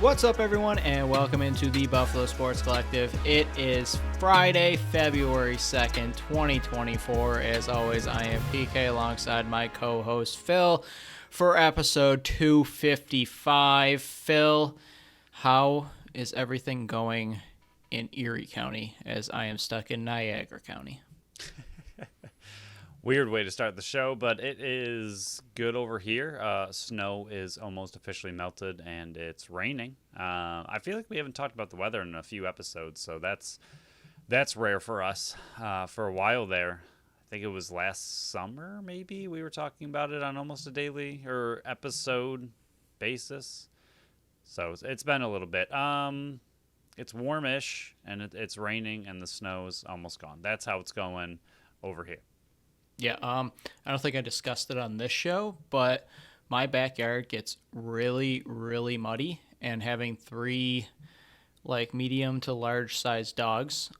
What's up, everyone, and welcome into the Buffalo Sports Collective. It is Friday, February 2nd, 2024. As always, I am PK alongside my co-host Phil for episode 255. Phil, how is everything going in Erie County as I am stuck in Niagara County? Weird way to start the show, but it is good over here. Snow is almost officially melted, and it's raining. I feel like we haven't talked about the weather in a few episodes, so that's rare for us. For a while there, I think it was last summer, maybe, we were talking about it on almost a daily or episode basis. So it's been a little bit. It's warmish, and it's raining, and the snow's almost gone. That's how it's going over here. Yeah, I don't think I discussed it on this show, but my backyard gets really, really muddy, and having three medium to large sized dogs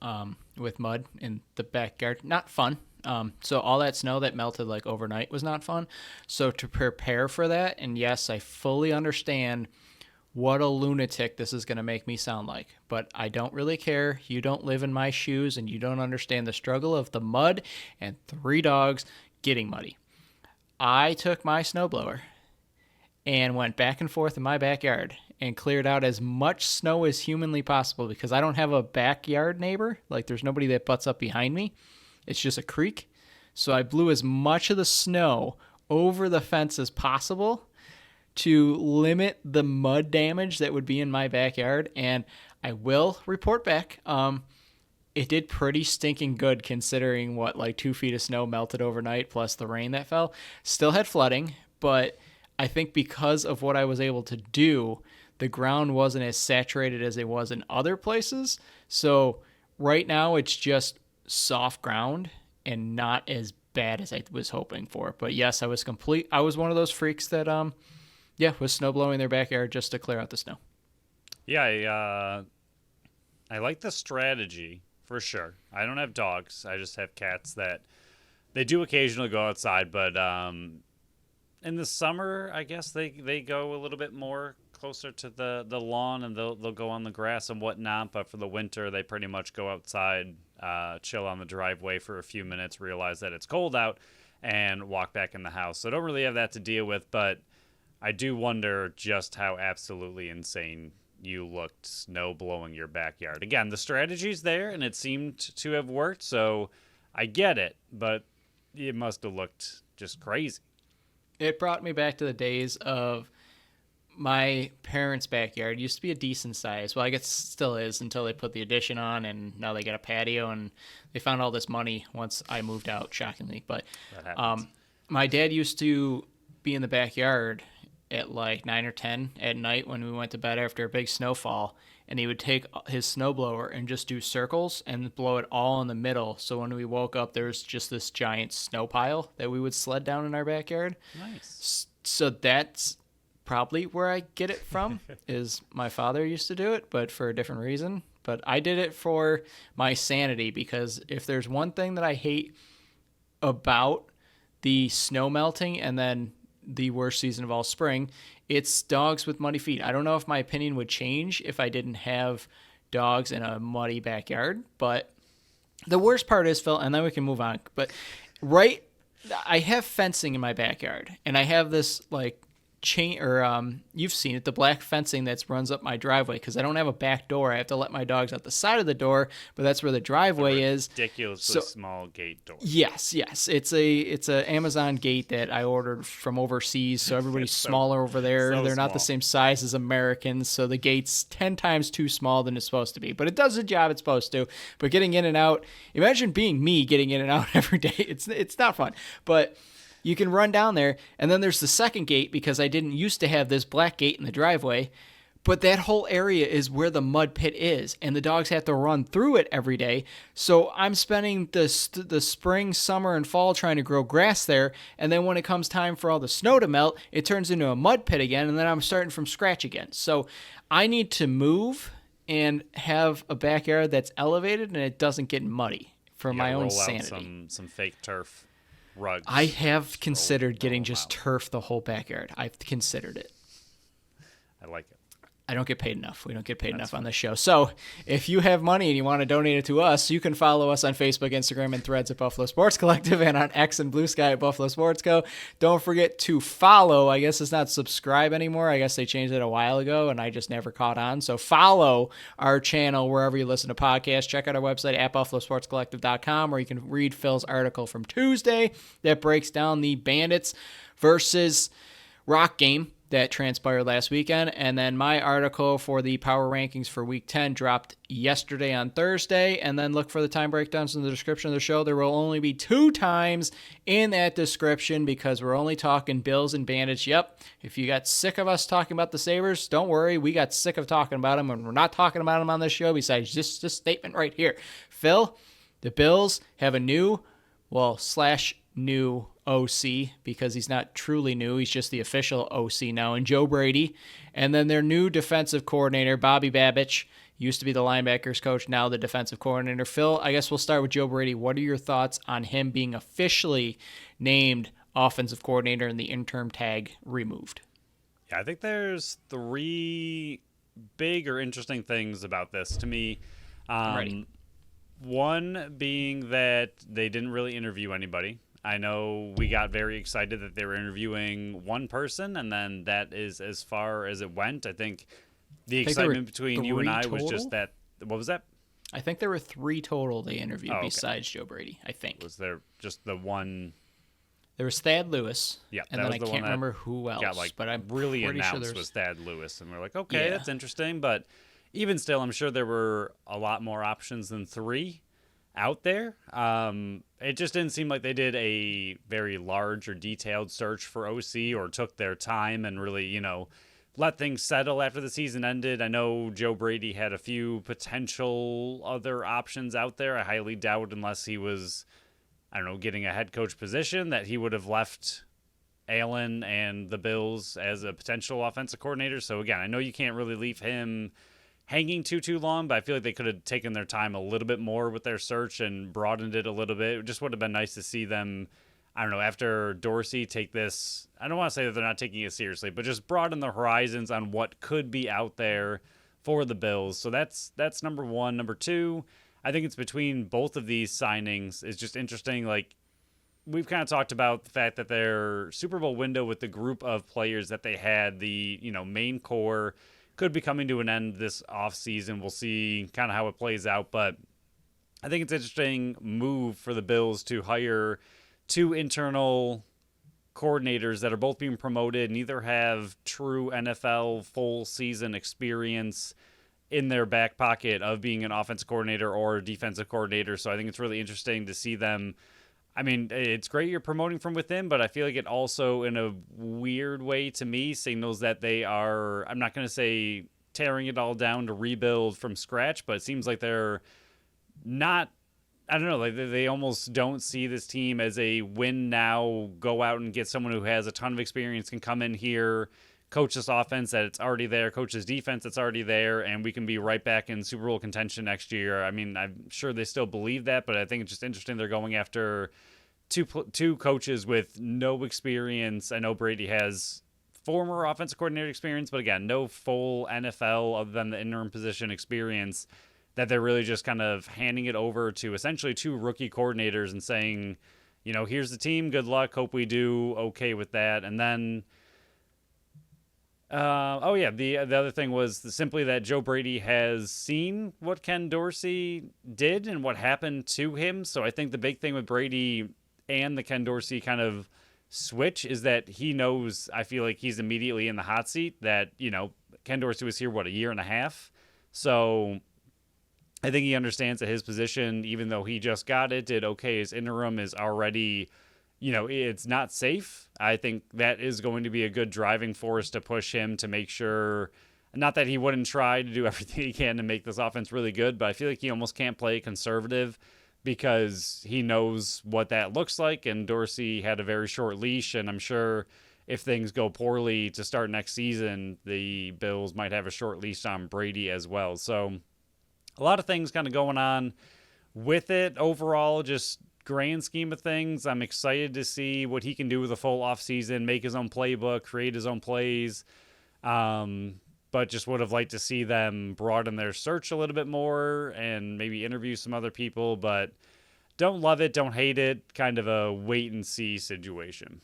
with mud in the backyard, not fun. So all that snow that melted overnight was not fun. So to prepare for that, and yes, I fully understand what a lunatic this is going to make me sound like, but I don't really care. You don't live in my shoes, and you don't understand the struggle of the mud and three dogs getting muddy. I took my snowblower and went back and forth in my backyard and cleared out as much snow as humanly possible because I don't have a backyard neighbor. There's nobody that butts up behind me. It's just a creek. So I blew as much of the snow over the fence as possible to limit the mud damage that would be in my backyard, and I will report back. It did pretty stinking good considering what 2 feet of snow melted overnight plus the rain that fell. Still had flooding, but I think because of what I was able to do, the ground wasn't as saturated as it was in other places. So right now it's just soft ground and not as bad as I was hoping for. But yes, I was one of those freaks that was snow blowing their backyard just to clear out the snow. Yeah, I like the strategy for sure. I don't have dogs. I just have cats that they do occasionally go outside, but in the summer, I guess they go a little bit more closer to the lawn, and they'll go on the grass and whatnot. But for the winter, they pretty much go outside, chill on the driveway for a few minutes, realize that it's cold out, and walk back in the house. So I don't really have that to deal with, but I do wonder just how absolutely insane you looked snow blowing your backyard. Again, the strategy's there, and it seemed to have worked, so I get it, but it must have looked just crazy. It brought me back to the days of my parents' backyard. It used to be a decent size. Well, I guess it still is until they put the addition on, and now they got a patio, and they found all this money once I moved out, shockingly. But my dad used to be in the backyard at 9 or 10 at night when we went to bed after a big snowfall, and he would take his snowblower and just do circles and blow it all in the middle. So when we woke up, there was just this giant snow pile that we would sled down in our backyard. Nice. So that's probably where I get it from, is my father used to do it, but for a different reason. But I did it for my sanity, because if there's one thing that I hate about the snow melting and then the worst season of all, spring, it's dogs with muddy feet. I don't know if my opinion would change if I didn't have dogs in a muddy backyard, but the worst part is, Phil, and then we can move on, but I have fencing in my backyard, and I have this chain, or you've seen it, the black fencing that runs up my driveway, because I don't have a back door. I have to let my dogs out the side of the door, but that's where the driveway is. Ridiculously small gate door. Yes, it's a Amazon gate that I ordered from overseas, so everybody's smaller over there. They're not the same size as Americans, so the gate's 10 times too small than it's supposed to be, but it does the job it's supposed to. But getting in and out, imagine being me getting in and out every day. It's not fun, but you can run down there, and then there's the second gate, because I didn't used to have this black gate in the driveway, but that whole area is where the mud pit is, and the dogs have to run through it every day. So I'm spending the spring, summer, and fall trying to grow grass there, and then when it comes time for all the snow to melt, it turns into a mud pit again, and then I'm starting from scratch again. So I need to move and have a backyard that's elevated and it doesn't get muddy for my own sanity. Roll out some fake turf rugs. I have considered getting just turf the whole backyard. I've considered it. I like it. I don't get paid enough. We don't get paid enough fine. on this show. So if you have money and you want to donate it to us, you can follow us on Facebook, Instagram, and Threads at Buffalo Sports Collective, and on X and Blue Sky at Buffalo Sports Co. Don't forget to follow. I guess it's not subscribe anymore. I guess they changed it a while ago, and I just never caught on. So follow our channel wherever you listen to podcasts. Check out our website at buffalosportscollective.com, where you can read Phil's article from Tuesday that breaks down the Bandits versus Rock game that transpired last weekend. And then my article for the power rankings for week 10 dropped yesterday on Thursday. And then look for the time breakdowns in the description of the show. There will only be 2 times in that description because we're only talking Bills and Bandits. Yep. If you got sick of us talking about the Sabres, don't worry. We got sick of talking about them, and we're not talking about them on this show besides just this statement right here. Phil, the Bills have a new OC, because he's not truly new. He's just the official OC now, and Joe Brady. And then their new defensive coordinator, Bobby Babich, used to be the linebackers coach, now the defensive coordinator. Phil, I guess we'll start with Joe Brady. What are your thoughts on him being officially named offensive coordinator and the interim tag removed? Yeah, I think there's 3 big or interesting things about this to me. I'm ready. One being that they didn't really interview anybody. I know we got very excited that they were interviewing one person, and then that is as far as it went. I think the excitement between you and I was just that. What was that? I think there were 3 total they interviewed besides Joe Brady, I think. Was there just the one? There was Thad Lewis. Yeah, and then I can't remember who else. But I'm really pretty announced sure was Thad Lewis, and we're like, okay, that's interesting. But even still, I'm sure there were a lot more options than 3 out there. It just didn't seem like they did a very large or detailed search for OC or took their time and really, let things settle after the season ended. I know Joe Brady had a few potential other options out there. I highly doubt, unless he was, getting a head coach position, that he would have left Allen and the Bills as a potential offensive coordinator. So again, I know you can't really leave him hanging too long, but I feel like they could have taken their time a little bit more with their search and broadened it a little bit. It just would have been nice to see them, after Dorsey, take this. I don't want to say that they're not taking it seriously, but just broaden the horizons on what could be out there for the Bills. So that's number 1. Number 2, I think it's between both of these signings is just interesting. Like, we've kind of talked about the fact that their Super Bowl window with the group of players that they had, the main core, could be coming to an end this offseason. We'll see kind of how it plays out, but I think it's an interesting move for the Bills to hire 2 internal coordinators that are both being promoted, neither have true NFL full season experience in their back pocket of being an offensive coordinator or a defensive coordinator. So I think it's really interesting to see them. I mean, it's great you're promoting from within, but I feel like it also, in a weird way to me, signals that they are, I'm not going to say tearing it all down to rebuild from scratch, but it seems like they're not, I don't know, like they almost don't see this team as a win now, go out and get someone who has a ton of experience, can come in here, coach this offense that it's already there, coach this defense that's already there, and we can be right back in Super Bowl contention next year. I mean, I'm sure they still believe that, but I think it's just interesting they're going after two coaches with no experience. I know Brady has former offensive coordinator experience, but again, no full NFL other than the interim position experience, that they're really just kind of handing it over to essentially 2 rookie coordinators and saying, here's the team, good luck, hope we do okay with that. And then the other thing was simply that Joe Brady has seen what Ken Dorsey did and what happened to him. So I think the big thing with Brady and the Ken Dorsey kind of switch is that he knows, I feel like he's immediately in the hot seat, that, Ken Dorsey was here, a year and a half. So I think he understands that his position, even though he just got it, did okay. His interim is already, it's not safe. I think that is going to be a good driving force to push him to make sure, not that he wouldn't try to do everything he can to make this offense really good, but I feel like he almost can't play conservative because he knows what that looks like. And Dorsey had a very short leash, and I'm sure if things go poorly to start next season, the Bills might have a short leash on Brady as well. So a lot of things kind of going on with it. Overall, just grand scheme of things, I'm excited to see what he can do with a full offseason, make his own playbook, create his own plays. But but just would have liked to see them broaden their search a little bit more and maybe interview some other people. But don't love it, don't hate it. Kind of a wait and see situation.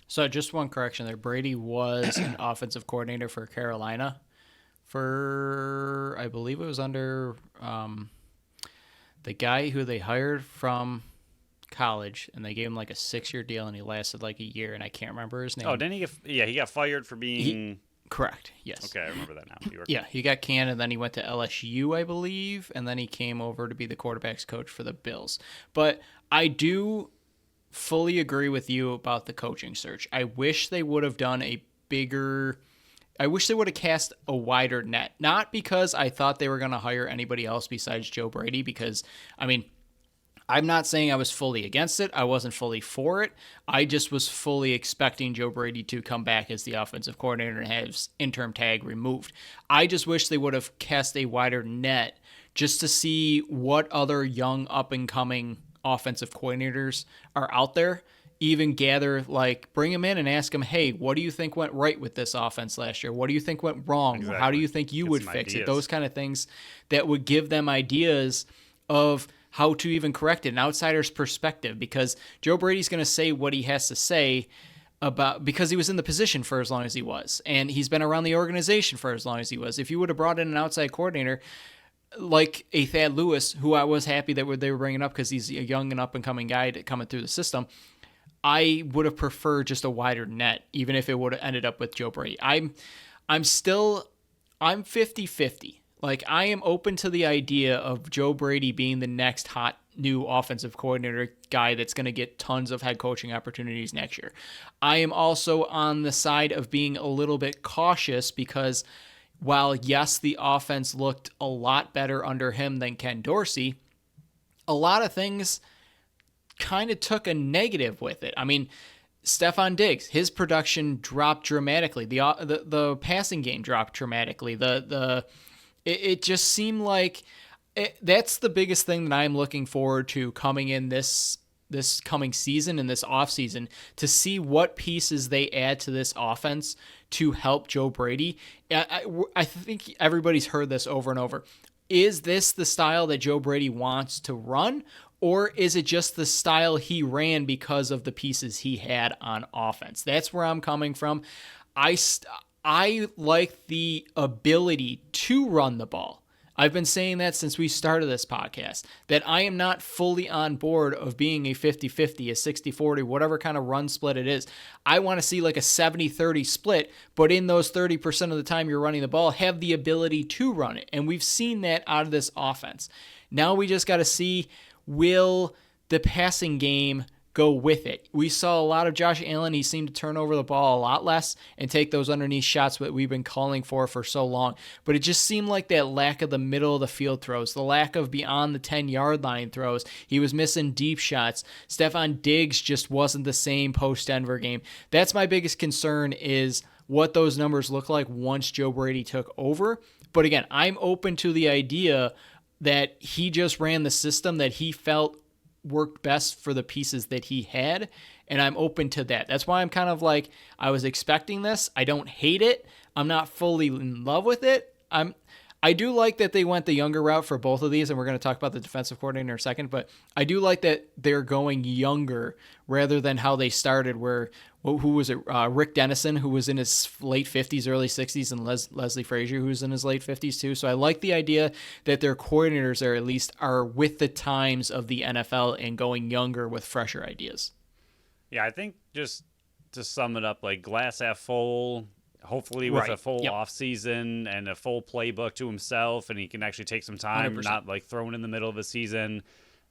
So just one correction there. Brady was an offensive coordinator for Carolina for, I believe it was under the guy who they hired from college, and they gave him like a 6-year deal, and he lasted like a year, and I can't remember his name. Oh, didn't he get? Yeah, he got fired for being. Correct. Yes. Okay, I remember that now. Yeah, he got canned, and then he went to LSU, I believe, and then he came over to be the quarterbacks coach for the Bills. But I do fully agree with you about the coaching search. I wish they would have done a bigger. I wish they would have cast a wider net. Not because I thought they were going to hire anybody else besides Joe Brady, because, I mean, I'm not saying I was fully against it. I wasn't fully for it. I just was fully expecting Joe Brady to come back as the offensive coordinator and have his interim tag removed. I just wish they would have cast a wider net just to see what other young up-and-coming offensive coordinators are out there. Even gather, like, bring them in and ask them, hey, what do you think went right with this offense last year? What do you think went wrong? Exactly. How do you think you Get would some fix ideas. it? Those kind of things that would give them ideas of how to even correct it, an outsider's perspective, because Joe Brady's going to say what he has to say about, because he was in the position for as long as he was, and he's been around the organization for as long as he was. If you would have brought in an outside coordinator like a Thad Lewis, who I was happy that they were bringing up because he's a young and up-and-coming guy coming through the system, I would have preferred just a wider net, even if it would have ended up with Joe Brady. I'm 50-50. Like, I am open to the idea of Joe Brady being the next hot new offensive coordinator guy that's going to get tons of head coaching opportunities next year. I am also on the side of being a little bit cautious because while, yes, the offense looked a lot better under him than Ken Dorsey, a lot of things kind of took a negative with it. I mean, Stephon Diggs, his production dropped dramatically. The passing game dropped dramatically. It just seemed like that's the biggest thing that I'm looking forward to coming in this coming season and this offseason, to see what pieces they add to this offense to help Joe Brady. I think everybody's heard this over and over. Is this the style that Joe Brady wants to run, or is it just the style he ran because of the pieces he had on offense? That's where I'm coming from. I like the ability to run the ball. I've been saying that since we started this podcast, that I am not fully on board of being a 50-50, a 60-40, whatever kind of run split it is. I want to see like a 70-30 split, but in those 30% of the time you're running the ball, have the ability to run it. And we've seen that out of this offense. Now we just got to see, will the passing game go with it? We saw a lot of Josh Allen. He seemed to turn over the ball a lot less and take those underneath shots that we've been calling for so long. But it just seemed like that lack of the middle of the field throws, the lack of beyond the 10-yard line throws. He was missing deep shots. Stephon Diggs just wasn't the same post-Denver game. That's my biggest concern, is what those numbers look like once Joe Brady took over. But again, I'm open to the idea that he just ran the system that he felt worked best for the pieces that he had, and I'm open to that. That's why I'm kind of like, I was expecting this. I don't hate it. I'm not fully in love with it. I do like that they went the younger route for both of these, and we're going to talk about the defensive coordinator in a second, but I do like that they're going younger rather than how they started, where, who was it? Rick Dennison, who was in his late 50s, early 60s, and Leslie Frazier, who's in his late 50s too. So I like the idea that their coordinators are at least are with the times of the NFL and going younger with fresher ideas. Yeah, I think just to sum it up, like glass half full, hopefully with a full off season and a full playbook to himself, and he can actually take some time, 100%. not like thrown in the middle of a season.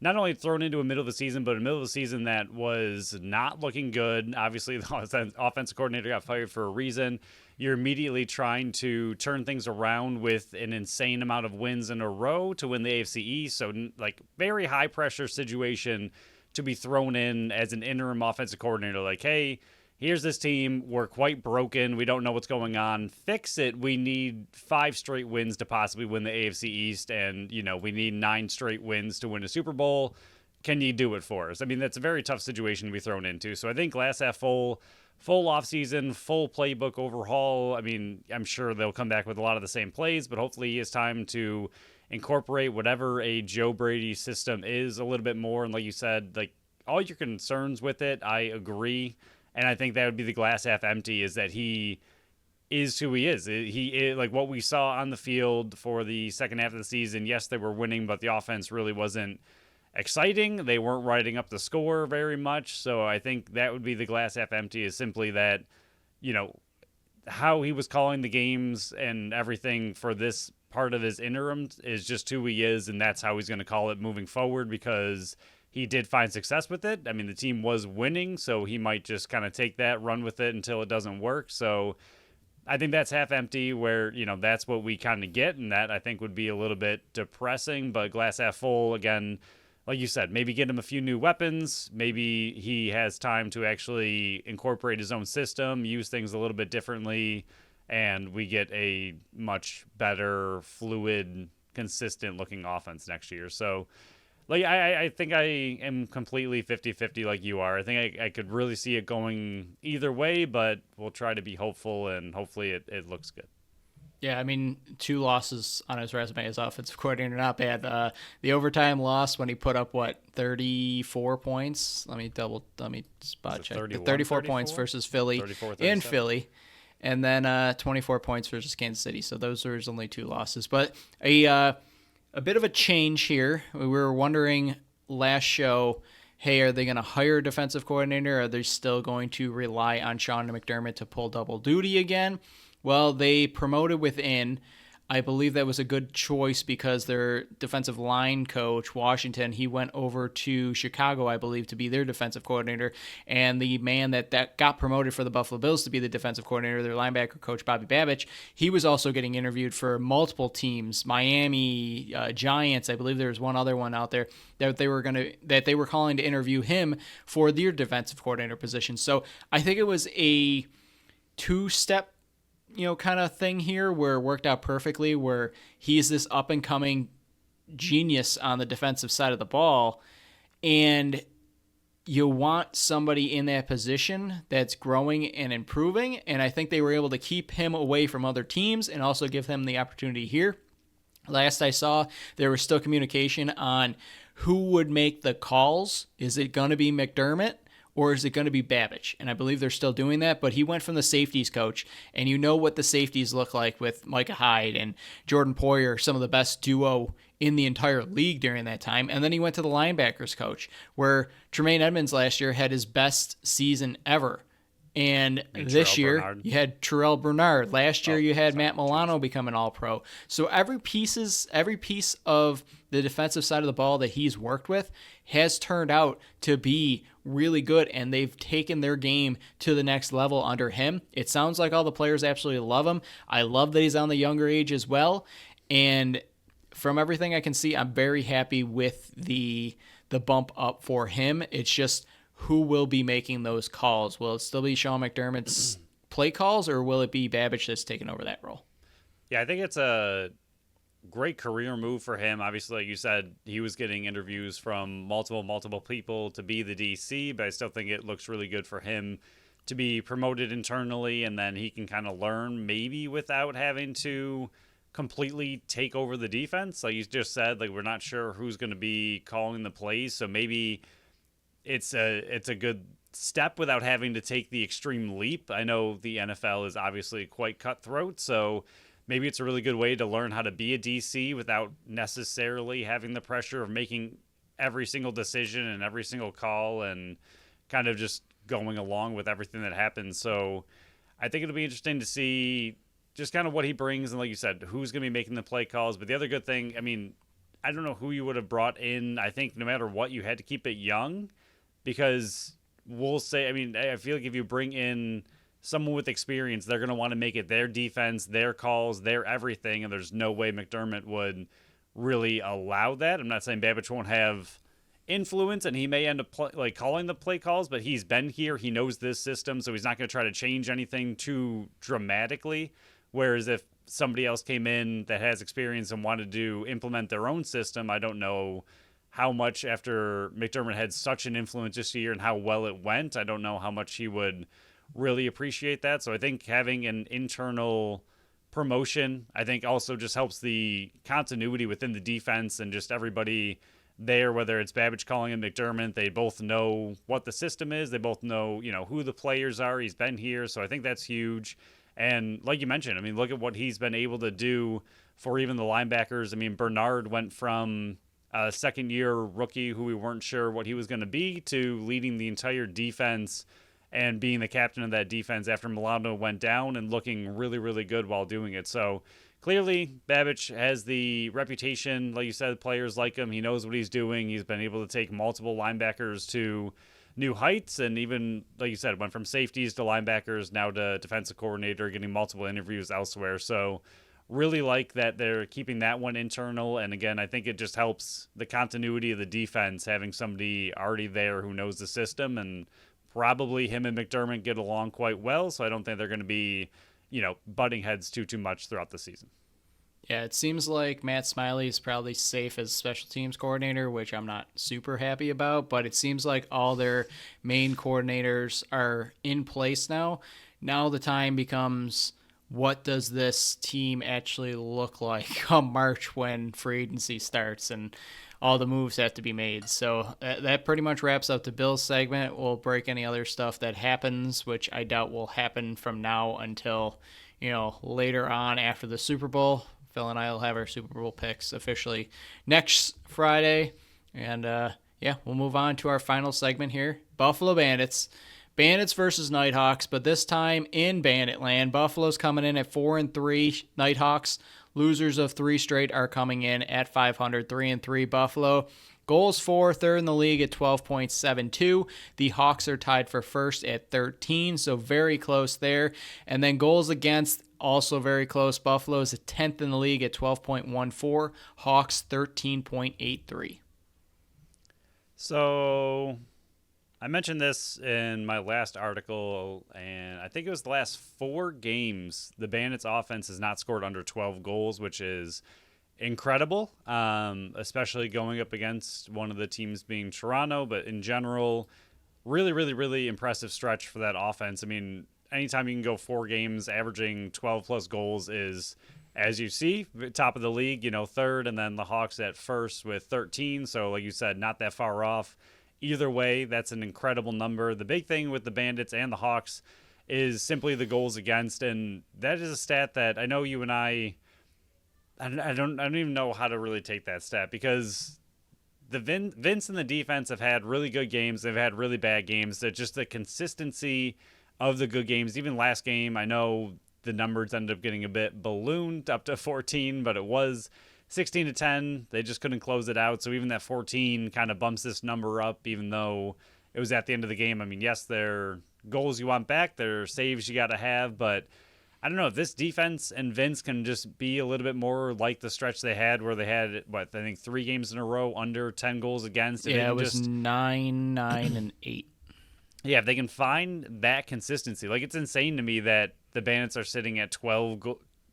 Not only thrown into a middle of the season, but a middle of the season that was not looking good. Obviously, the offensive coordinator got fired for a reason. You're immediately trying to turn things around with an insane amount of wins in a row to win the AFC East. So, like, very high pressure situation to be thrown in as an interim offensive coordinator. Like, hey, here's this team. We're quite broken. We don't know what's going on. Fix it. We need 5 straight wins to possibly win the AFC East. And, we need 9 straight wins to win a Super Bowl. Can you do it for us? I mean, that's a very tough situation to be thrown into. So I think glass half full full offseason, full playbook overhaul. I mean, I'm sure they'll come back with a lot of the same plays, but hopefully he has time to incorporate whatever a Joe Brady system is a little bit more. And like you said, like all your concerns with it, I agree. And I think that would be the glass half empty is that he is who he is. He is like what we saw on the field for the second half of the season. Yes, they were winning, but the offense really wasn't exciting. They weren't writing up the score very much. So I think that would be the glass half empty is simply that, you know, how he was calling the games and everything for this part of his interim is just who he is. And that's how he's going to call it moving forward because he did find success with it. I mean, the team was winning, so he might just kind of take that, run with it until it doesn't work. So I think that's half empty where, you know, that's what we kind of get. And that I think would be a little bit depressing, but glass half full again, like you said, maybe get him a few new weapons. Maybe he has time to actually incorporate his own system, use things a little bit differently, and we get a much better, fluid, consistent looking offense next year. So, like, I think I am completely 50-50 like you are. I think I could really see it going either way, but we'll try to be hopeful, and hopefully it looks good. Yeah, I mean, 2 losses on his resume as offensive coordinator, not bad. The overtime loss when he put up, 34 points? Let me spot check. 34 points versus Philly in Philly, and then 24 points versus Kansas City. So those are his only 2 losses. But a bit of a change here. We were wondering last show, hey, are they going to hire a defensive coordinator? Or are they still going to rely on Sean McDermott to pull double duty again? Well, they promoted within. I believe that was a good choice because their defensive line coach, Washington, he went over to Chicago, I believe, to be their defensive coordinator. And the man that got promoted for the Buffalo Bills to be the defensive coordinator, their linebacker coach, Bobby Babich, he was also getting interviewed for multiple teams, Miami, Giants. I believe there was one other one out there that they were calling to interview him for their defensive coordinator position. So I think it was a 2-step kind of thing here where it worked out perfectly, where he's this up and coming genius on the defensive side of the ball. And you want somebody in that position that's growing and improving. And I think they were able to keep him away from other teams and also give him the opportunity here. Last I saw, there was still communication on who would make the calls. Is it going to be McDermott? Or is it going to be Babich? And I believe they're still doing that, but he went from the safeties coach, and you know what the safeties look like with Micah Hyde and Jordan Poyer, some of the best duo in the entire league during that time. And then he went to the linebackers coach, where Tremaine Edmonds last year had his best season ever. And this year, you had Terrell Bernard. Last year, you had Matt Milano become an All-Pro. So every piece of the defensive side of the ball that he's worked with has turned out to be really good, and they've taken their game to the next level under him. It sounds like all the players absolutely love him. I love that he's on the younger age as well. And from everything I can see, I'm very happy with the bump up for him. It's just who will be making those calls? Will it still be Sean McDermott's play calls, or will it be Babich that's taking over that role? Yeah, I think it's a great career move for him. Obviously, like you said, he was getting interviews from multiple people to be the DC, but I still think it looks really good for him to be promoted internally, and then he can kind of learn maybe without having to completely take over the defense. Like you just said, like we're not sure who's going to be calling the plays, so maybe it's a good step without having to take the extreme leap. I know the NFL is obviously quite cutthroat, so maybe it's a really good way to learn how to be a DC without necessarily having the pressure of making every single decision and every single call and kind of just going along with everything that happens. So I think it'll be interesting to see just kind of what he brings. And like you said, who's going to be making the play calls. But the other good thing, I mean, I don't know who you would have brought in. I think no matter what, you had to keep it young because we'll say, I mean, I feel like if you bring in someone with experience, they're going to want to make it their defense, their calls, their everything, and there's no way McDermott would really allow that. I'm not saying Babich won't have influence, and he may end up calling the play calls, but he's been here, he knows this system, so he's not going to try to change anything too dramatically. Whereas if somebody else came in that has experience and wanted to implement their own system, I don't know how much after McDermott had such an influence this year and how well it went. I don't know how much he would really appreciate that. So I think having an internal promotion, I think also just helps the continuity within the defense and just everybody there, whether it's Babbage calling and McDermott, they both know what the system is. They both know, who the players are. He's been here. So I think that's huge. And like you mentioned, I mean, look at what he's been able to do for even the linebackers. I mean, Bernard went from a second year rookie who we weren't sure what he was going to be to leading the entire defense and being the captain of that defense after Milano went down and looking really, really good while doing it. So clearly, Babbage has the reputation, like you said, players like him. He knows what he's doing. He's been able to take multiple linebackers to new heights, and even, like you said, went from safeties to linebackers, now to defensive coordinator, getting multiple interviews elsewhere. So really like that they're keeping that one internal. And again, I think it just helps the continuity of the defense, having somebody already there who knows the system, and probably him and McDermott get along quite well. So I don't think they're going to be, butting heads too much throughout the season. Yeah, it seems like Matt Smiley is probably safe as special teams coordinator, which I'm not super happy about, but it seems like all their main coordinators are in place now. Now the time becomes, what does this team actually look like come March when free agency starts and all the moves have to be made. So that pretty much wraps up the Bills segment. We'll break any other stuff that happens, which I doubt will happen from now until, later on after the Super Bowl. Phil and I will have our Super Bowl picks officially next Friday. And we'll move on to our final segment here. Buffalo Bandits. Bandits versus Knighthawks, but this time in Bandit land. Buffalo's coming in at 4-3. Knighthawks, losers of 3 straight, are coming in at 500, 3-3. Buffalo. Goals for, third in the league at 12.72. The Hawks are tied for first at 13, so very close there. And then goals against, also very close. Buffalo is 10th in the league at 12.14. Hawks 13.83. So I mentioned this in my last article, and I think it was the last 4 games, the Bandits offense has not scored under 12 goals, which is incredible, especially going up against one of the teams being Toronto. But in general, really, really, really impressive stretch for that offense. I mean, anytime you can go 4 games averaging 12 plus goals is, as you see, top of the league, third, and then the Hawks at first with 13. So like you said, not that far off. Either way, that's an incredible number. The big thing with the Bandits and the Hawks is simply the goals against, and that is a stat that I know you and I don't even know how to really take that stat, because the Vince and the defense have had really good games. They've had really bad games. That just the consistency of the good games. Even last game, I know the numbers ended up getting a bit ballooned up to 14, but it was 16-10. They just couldn't close it out. So even that 14 kind of bumps this number up, even though it was at the end of the game. I mean, yes, they're goals you want back. They're saves you got to have, but I don't know if this defense and Vince can just be a little bit more like the stretch they had, where they had, I think 3 games in a row under 10 goals against. Yeah, it was 9, 9, and 8. Yeah, if they can find that consistency. Like, it's insane to me that the Bandits are sitting at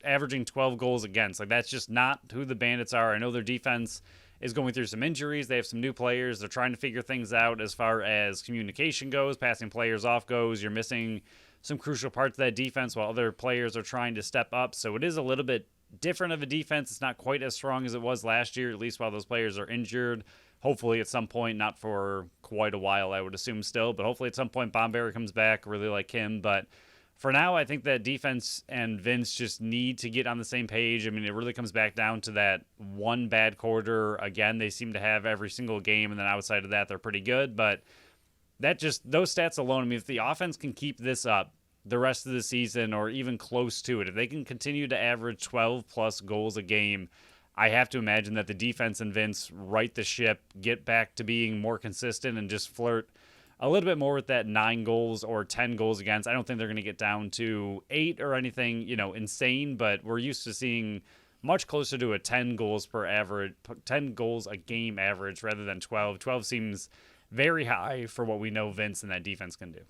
averaging 12 goals against. Like, that's just not who the Bandits are. I know their defense is going through some injuries. They have some new players. They're trying to figure things out as far as communication goes, passing players off goes. You're missing some crucial parts of that defense while other players are trying to step up. So it is a little bit different of a defense. It's not quite as strong as it was last year, at least while those players are injured. Hopefully at some point, not for quite a while, I would assume still, but hopefully at some point Bomberry comes back, really like him. But for now, I think that defense and Vince just need to get on the same page. I mean, it really comes back down to that one bad quarter. Again, they seem to have every single game, and then outside of that, they're pretty good. But those stats alone, I mean, if the offense can keep this up the rest of the season or even close to it, if they can continue to average 12 plus goals a game, I have to imagine that the defense and Vince right the ship, get back to being more consistent, and just flirt a little bit more with that 9 goals or 10 goals against. I don't think they're going to get down to 8 or anything, insane, but we're used to seeing much closer to a 10 goals a game average rather than 12. 12 seems very high for what we know Vince and that defense can do.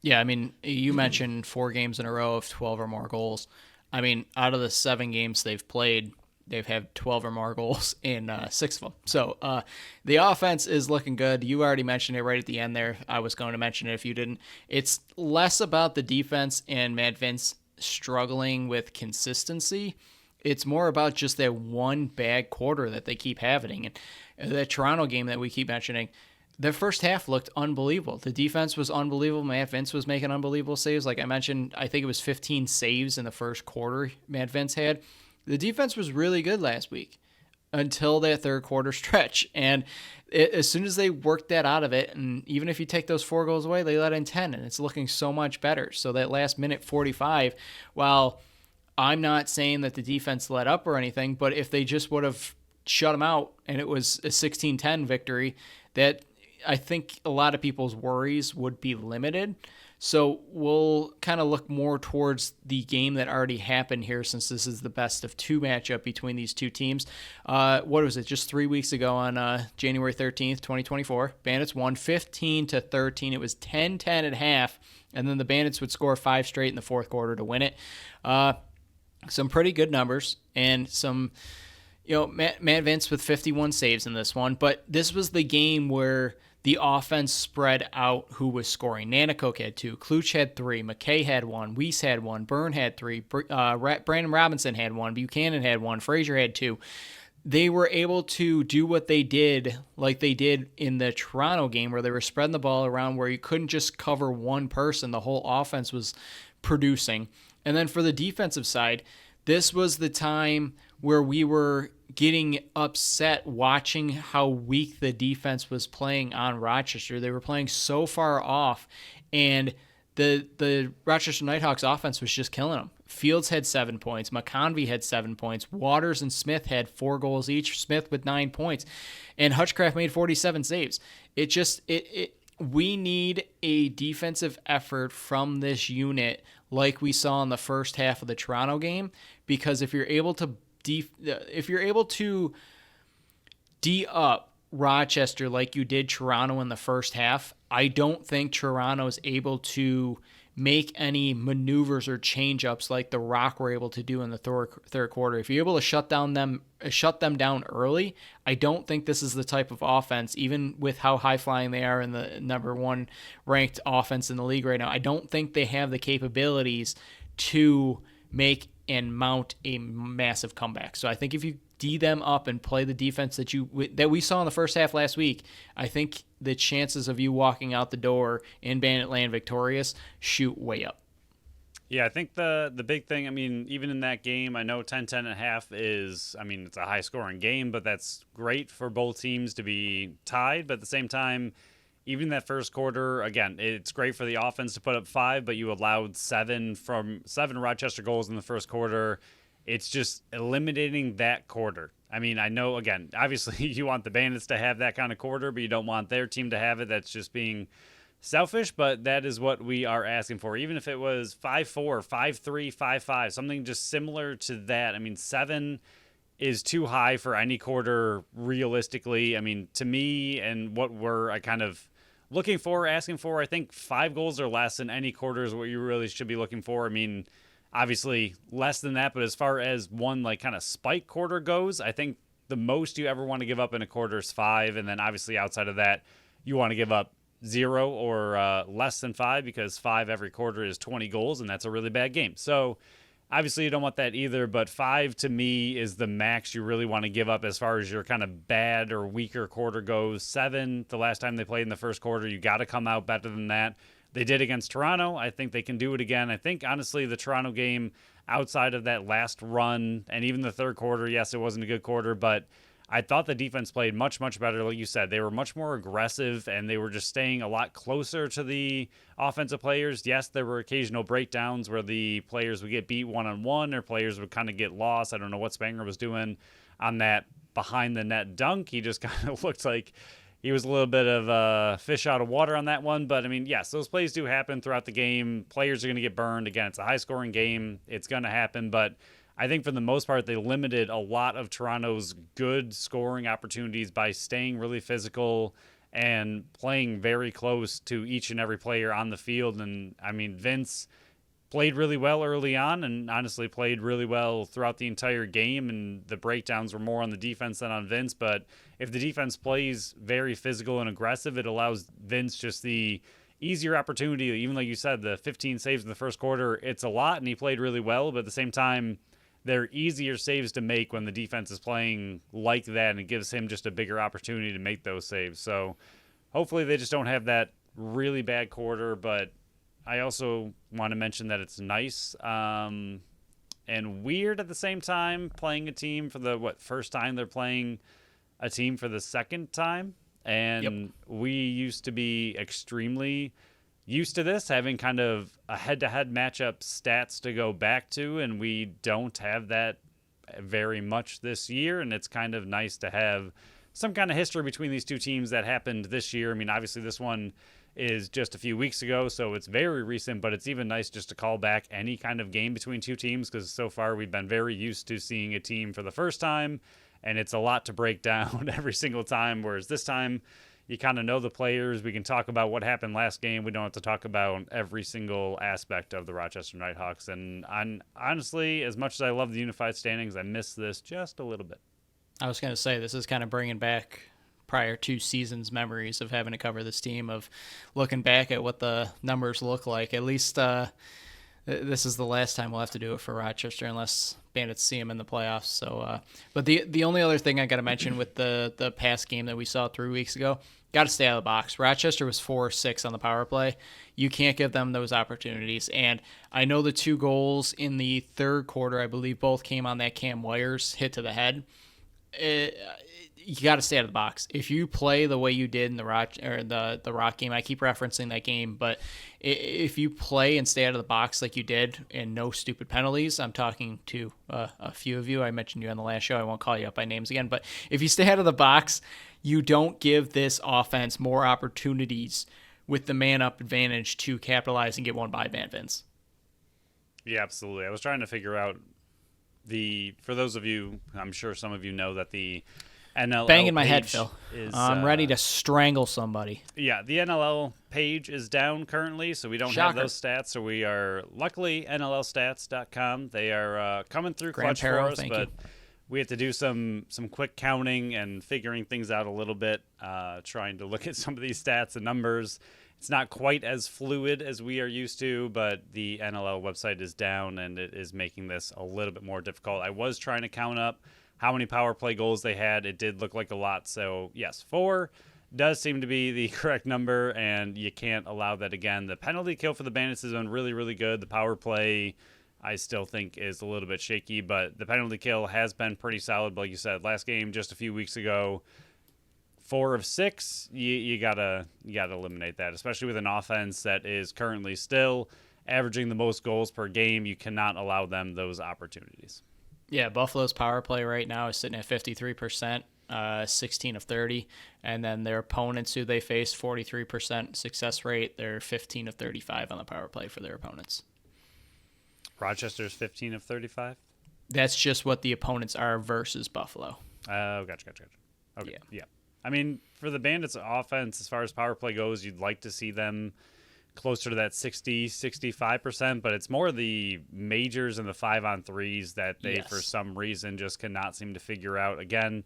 Yeah, I mean, you mentioned 4 games in a row of 12 or more goals. I mean, out of the 7 games they've played, they've had 12 or more goals in 6 of them. So the offense is looking good. You already mentioned it right at the end there. I was going to mention it if you didn't. It's less about the defense and Matt Vince struggling with consistency. It's more about just that one bad quarter that they keep having. And the Toronto game that we keep mentioning, the first half looked unbelievable. The defense was unbelievable. Matt Vince was making unbelievable saves. Like I mentioned, I think it was 15 saves in the first quarter Matt Vince had. The defense was really good last week until that third quarter stretch. And as soon as they worked that out of it, and even if you take those 4 goals away, they let in 10, and it's looking so much better. So that last minute 45, while I'm not saying that the defense let up or anything, but if they just would have shut them out and it was a 16-10 victory, that I think a lot of people's worries would be limited. So we'll kind of look more towards the game that already happened here, since this is the best of 2 matchup between these two teams. What was it? Just 3 weeks ago on January 13th, 2024, Bandits won 15-13. It was 10-10 at half, and then the Bandits would score 5 straight in the fourth quarter to win it. Some pretty good numbers, and some, Matt Vince with 51 saves in this one. But this was the game where the offense spread out who was scoring. Nanacoke had 2, Kluch had 3, McKay had 1, Weiss had 1, Byrne had 3, Brandon Robinson had 1, Buchanan had 1, Frazier had 2. They were able to do what they did, like they did in the Toronto game, where they were spreading the ball around, where you couldn't just cover one person. The whole offense was producing. And then for the defensive side, this was the time where we were getting upset watching how weak the defense was playing on Rochester. They were playing so far off, and the Rochester Knighthawks offense was just killing them. Fields had 7 points. McConvey had 7 points. Waters and Smith had 4 goals each. Smith with 9 points. And Hutchcraft made 47 saves. We need a defensive effort from this unit like we saw in the first half of the Toronto game, because if you're able to D up Rochester like you did Toronto in the first half, I don't think Toronto is able to make any maneuvers or change-ups like the Rock were able to do in the third quarter. If you're able to shut them down early, I don't think this is the type of offense, even with how high-flying they are in the number 1 ranked offense in the league right now. I don't think they have the capabilities to make and mount a massive comeback. So I think if you D them up and play the defense that we saw in the first half last week, I think the chances of you walking out the door in Bandit Land victorious shoot way up. Yeah, I think the big thing, even in that game, I know 10-10 and a half is, it's a high-scoring game, but that's great for both teams to be tied. But at the same time, even that first quarter, again, it's great for the offense to put up 5, but you allowed 7 Rochester goals in the first quarter. It's just eliminating that quarter. I know, again, obviously you want the Bandits to have that kind of quarter, but you don't want their team to have it. That's just being selfish, but that is what we are asking for. Even if it was 5-4, 5-3, 5-5, something just similar to that. 7 is too high for any quarter realistically. To me, and what we're kind of looking for, asking for, I think 5 goals or less in any quarter is what you really should be looking for. Obviously less than that, but as far as one kind of spike quarter goes, I think the most you ever want to give up in a quarter is 5, and then obviously outside of that, you want to give up 0 or less than 5, because 5 every quarter is 20 goals, and that's a really bad game. So obviously you don't want that either, but 5 to me is the max you really want to give up as far as your kind of bad or weaker quarter goes. 7, the last time they played in the first quarter, you got to come out better than that. They did against Toronto. I think they can do it again. I think, honestly, the Toronto game, outside of that last run, and even the third quarter, yes, it wasn't a good quarter, but I thought the defense played much, much better. Like you said, they were much more aggressive, and they were just staying a lot closer to the offensive players. Yes, there were occasional breakdowns where the players would get beat one-on-one, or players would kind of get lost. I don't know what Spanger was doing on that behind-the-net dunk. He just kind of looked like he was a little bit of a fish out of water on that one. But, yes, those plays do happen throughout the game. Players are going to get burned. Again, it's a high-scoring game. It's going to happen. But I think for the most part, they limited a lot of Toronto's good scoring opportunities by staying really physical and playing very close to each and every player on the field. And, Vince played really well early on and honestly played really well throughout the entire game. And the breakdowns were more on the defense than on Vince. But if the defense plays very physical and aggressive, it allows Vince just the easier opportunity. Even like you said, the 15 saves in the first quarter, it's a lot, and he played really well. But at the same time, they're easier saves to make when the defense is playing like that, and it gives him just a bigger opportunity to make those saves. So hopefully they just don't have that really bad quarter. But I also want to mention that it's nice and weird at the same time playing a team for the first time they're playing a team for the second time. And we used to be extremely used to this, having kind of a head-to-head matchup stats to go back to, and we don't have that very much this year. And it's kind of nice to have some kind of history between these two teams that happened this year. I mean, obviously this one is just a few weeks ago, so it's very recent, but it's even nice just to call back any kind of game between two teams, because so far we've been very used to seeing a team for the first time, and it's a lot to break down every single time, whereas this time you kind of know the players. We can talk about what happened last game. We don't have to talk about every single aspect of the Rochester Knighthawks. And honestly, as much as I love the unified standings, I miss this just a little bit. I was going to say, this is kind of bringing back prior 2 seasons memories of having to cover this team, of looking back at what the numbers look like. At least this is the last time we'll have to do it for Rochester, unless Bandits see them in the playoffs. So, but the only other thing I got to mention with the past game that we saw 3 weeks ago, got to stay out of the box. Rochester was 4-6 on the power play. You can't give them those opportunities. And I know the 2 goals in the third quarter, I believe, both came on that Cam Wires hit to the head. You got to stay out of the box. If you play the way you did in the Rock game, I keep referencing that game, but if you play and stay out of the box like you did and no stupid penalties, I'm talking to a few of you. I mentioned you on the last show. I won't call you up by names again, but if you stay out of the box, you don't give this offense more opportunities with the man-up advantage to capitalize and get one by Vince. Yeah, absolutely. I was trying to figure out for those of you, I'm sure some of you know that the NLL bang in my head, page Phil. Is, I'm ready to strangle somebody. Yeah, the NLL page is down currently, so we don't have those stats. So we are, luckily, NLLstats.com. They are coming through clutch for us, but we have to do some quick counting and figuring things out a little bit, trying to look at some of these stats and numbers. It's not quite as fluid as we are used to, but the NLL website is down, and it is making this a little bit more difficult. I was trying to count up how many power play goals they had. It did look like a lot. So, yes, 4 does seem to be the correct number, and you can't allow that again. The penalty kill for the Bandits has been really, really good. The power play, I still think, is a little bit shaky, but the penalty kill has been pretty solid. But like you said, last game just a few weeks ago, 4 of 6, you gotta eliminate that, especially with an offense that is currently still averaging the most goals per game. You cannot allow them those opportunities. Yeah, Buffalo's power play right now is sitting at 53%, 16 of 30. And then their opponents who they face, 43% success rate. They're 15 of 35 on the power play for their opponents. Rochester's 15 of 35? That's just what the opponents are versus Buffalo. Oh, gotcha. Okay, yeah. I mean, for the Bandits offense, as far as power play goes, you'd like to see them closer to that 60-65%, but it's more the majors and the 5-on-3s that they, for some reason, just cannot seem to figure out. Again,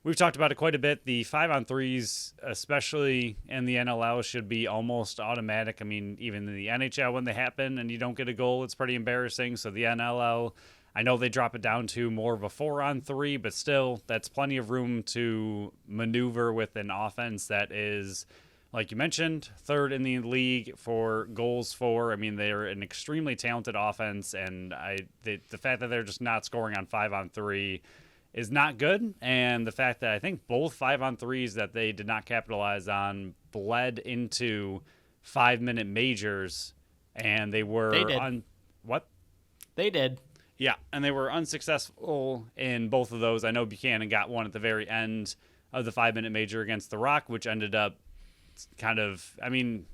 we've talked about it quite a bit. The 5-on-3s, especially in the NLL, should be almost automatic. I mean, even in the NHL, when they happen and you don't get a goal, it's pretty embarrassing. So the NLL, I know they drop it down to more of a 4-on-3, but still, that's plenty of room to maneuver with an offense that is, like you mentioned, 3rd in the league for goals for. I mean, they're an extremely talented offense, and the fact that they're just not scoring on 5-on-3 is not good. And the fact that I think both 5-on-3s that they did not capitalize on bled into 5-minute majors, and they were what? They did. Yeah, and they were unsuccessful in both of those. I know Buchanan got one at the very end of the 5-minute major against the Rock, which ended up kind of, I mean,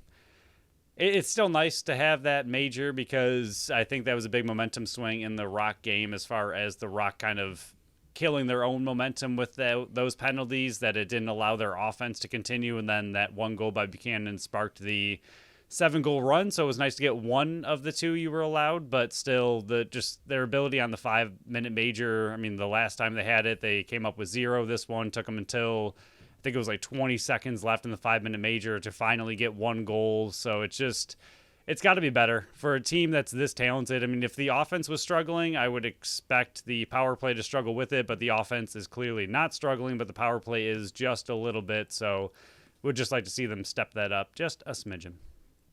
it's still nice to have that major, because I think that was a big momentum swing in the Rock game, as far as the Rock kind of killing their own momentum with those penalties, that it didn't allow their offense to continue. And then that one goal by Buchanan sparked the 7-goal run, so it was nice to get one of the two you were allowed, but still their ability on the 5-minute major. I mean, the last time they had it, they came up with 0. This one took them until I think it was like 20 seconds left in the 5-minute major to finally get 1 goal. So it's got to be better for a team that's this talented. I mean, if the offense was struggling, I would expect the power play to struggle with it, but the offense is clearly not struggling, but the power play is just a little bit. So would just like to see them step that up just a smidgen.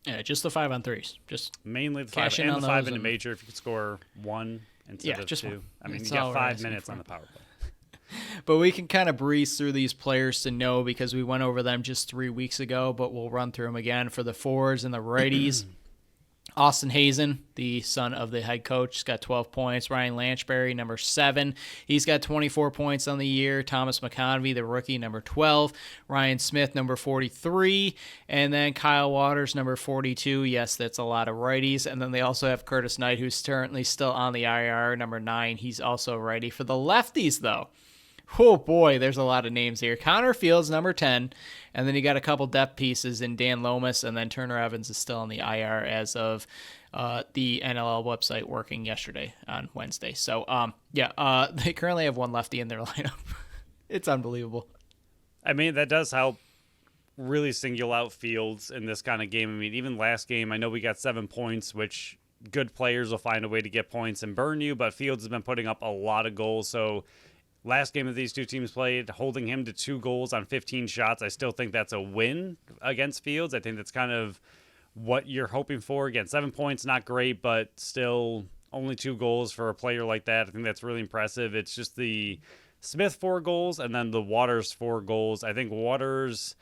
Yeah, just the 5-on-3s. Just mainly the 5 and the 5-minute major. If you could score 1 instead of 2. One. I mean, you got 5 minutes on the power play. But we can kind of breeze through these players to know because we went over them just 3 weeks ago, but we'll run through them again for the forwards and the righties. Austin Hazen, the son of the head coach, has got 12 points. Ryan Lanchbury, number 7. He's got 24 points on the year. Thomas McConvey, the rookie, number 12. Ryan Smith, number 43. And then Kyle Waters, number 42. Yes, that's a lot of righties. And then they also have Curtis Knight, who's currently still on the IR, number 9. He's also righty. For the lefties, though, oh boy, there's a lot of names here. Connor Fields, number 10. And then you got a couple depth pieces in Dan Lomas, and then Turner Evans is still on the IR as of the NLL website working yesterday on Wednesday. So, they currently have one lefty in their lineup. It's unbelievable. I mean, that does help really single out Fields in this kind of game. I mean, even last game, I know we got 7 points, which good players will find a way to get points and burn you, but Fields has been putting up a lot of goals, so last game that these two teams played, holding him to 2 goals on 15 shots, I still think that's a win against Fields. I think that's kind of what you're hoping for. Again, 7 points, not great, but still only 2 goals for a player like that. I think that's really impressive. It's just the Smith 4 goals and then the Waters 4 goals. I think Waters,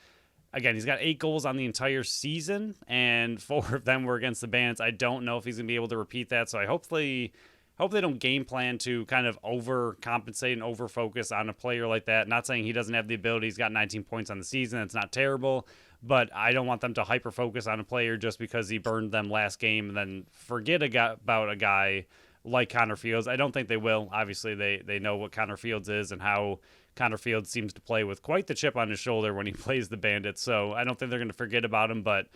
again, he's got 8 goals on the entire season, and 4 of them were against the Bandits. I don't know if he's going to be able to repeat that, so I hope they don't game plan to kind of overcompensate and overfocus on a player like that. Not saying he doesn't have the ability. He's got 19 points on the season. It's not terrible, but I don't want them to hyper-focus on a player just because he burned them last game and then forget about a guy like Connor Fields. I don't think they will. Obviously, they know what Connor Fields is and how Connor Fields seems to play with quite the chip on his shoulder when he plays the Bandits, so I don't think they're going to forget about him, but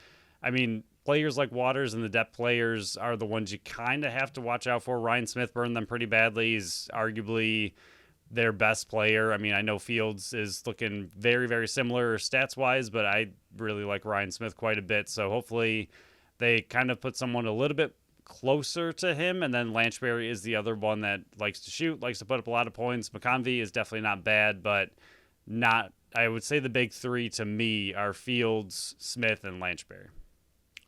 I mean, players like Waters and the depth players are the ones you kind of have to watch out for. Ryan Smith burned them pretty badly. He's arguably their best player. I mean, I know Fields is looking very, very similar stats-wise, but I really like Ryan Smith quite a bit. So hopefully they kind of put someone a little bit closer to him. And then Lanchbury is the other one that likes to shoot, likes to put up a lot of points. McConvey is definitely not bad, but not, I would say the big 3 to me are Fields, Smith, and Lanchbury.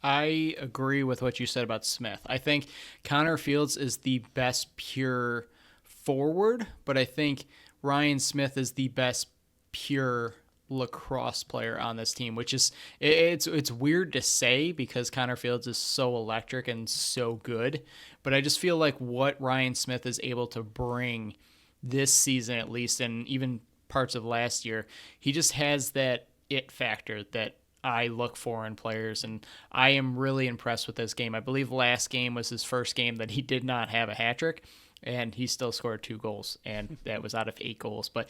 I agree with what you said about Smith. I think Connor Fields is the best pure forward, but I think Ryan Smith is the best pure lacrosse player on this team, which is it's weird to say because Connor Fields is so electric and so good, but I just feel like what Ryan Smith is able to bring this season, at least, and even parts of last year, he just has that it factor that I look for in players, and I am really impressed with this game. I believe last game was his first game that he did not have a hat trick, and he still scored 2 goals, and that was out of 8 goals. But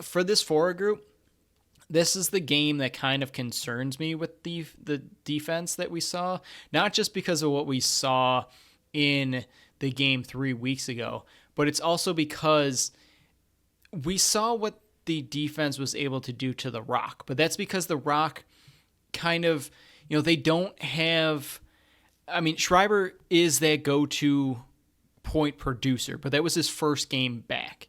for this forward group, this is the game that kind of concerns me with the defense that we saw, not just because of what we saw in the game 3 weeks ago, but it's also because we saw what the defense was able to do to the Rock, but that's because the Rock kind of, they don't have, I mean, Schreiber is that go-to point producer, but that was his first game back.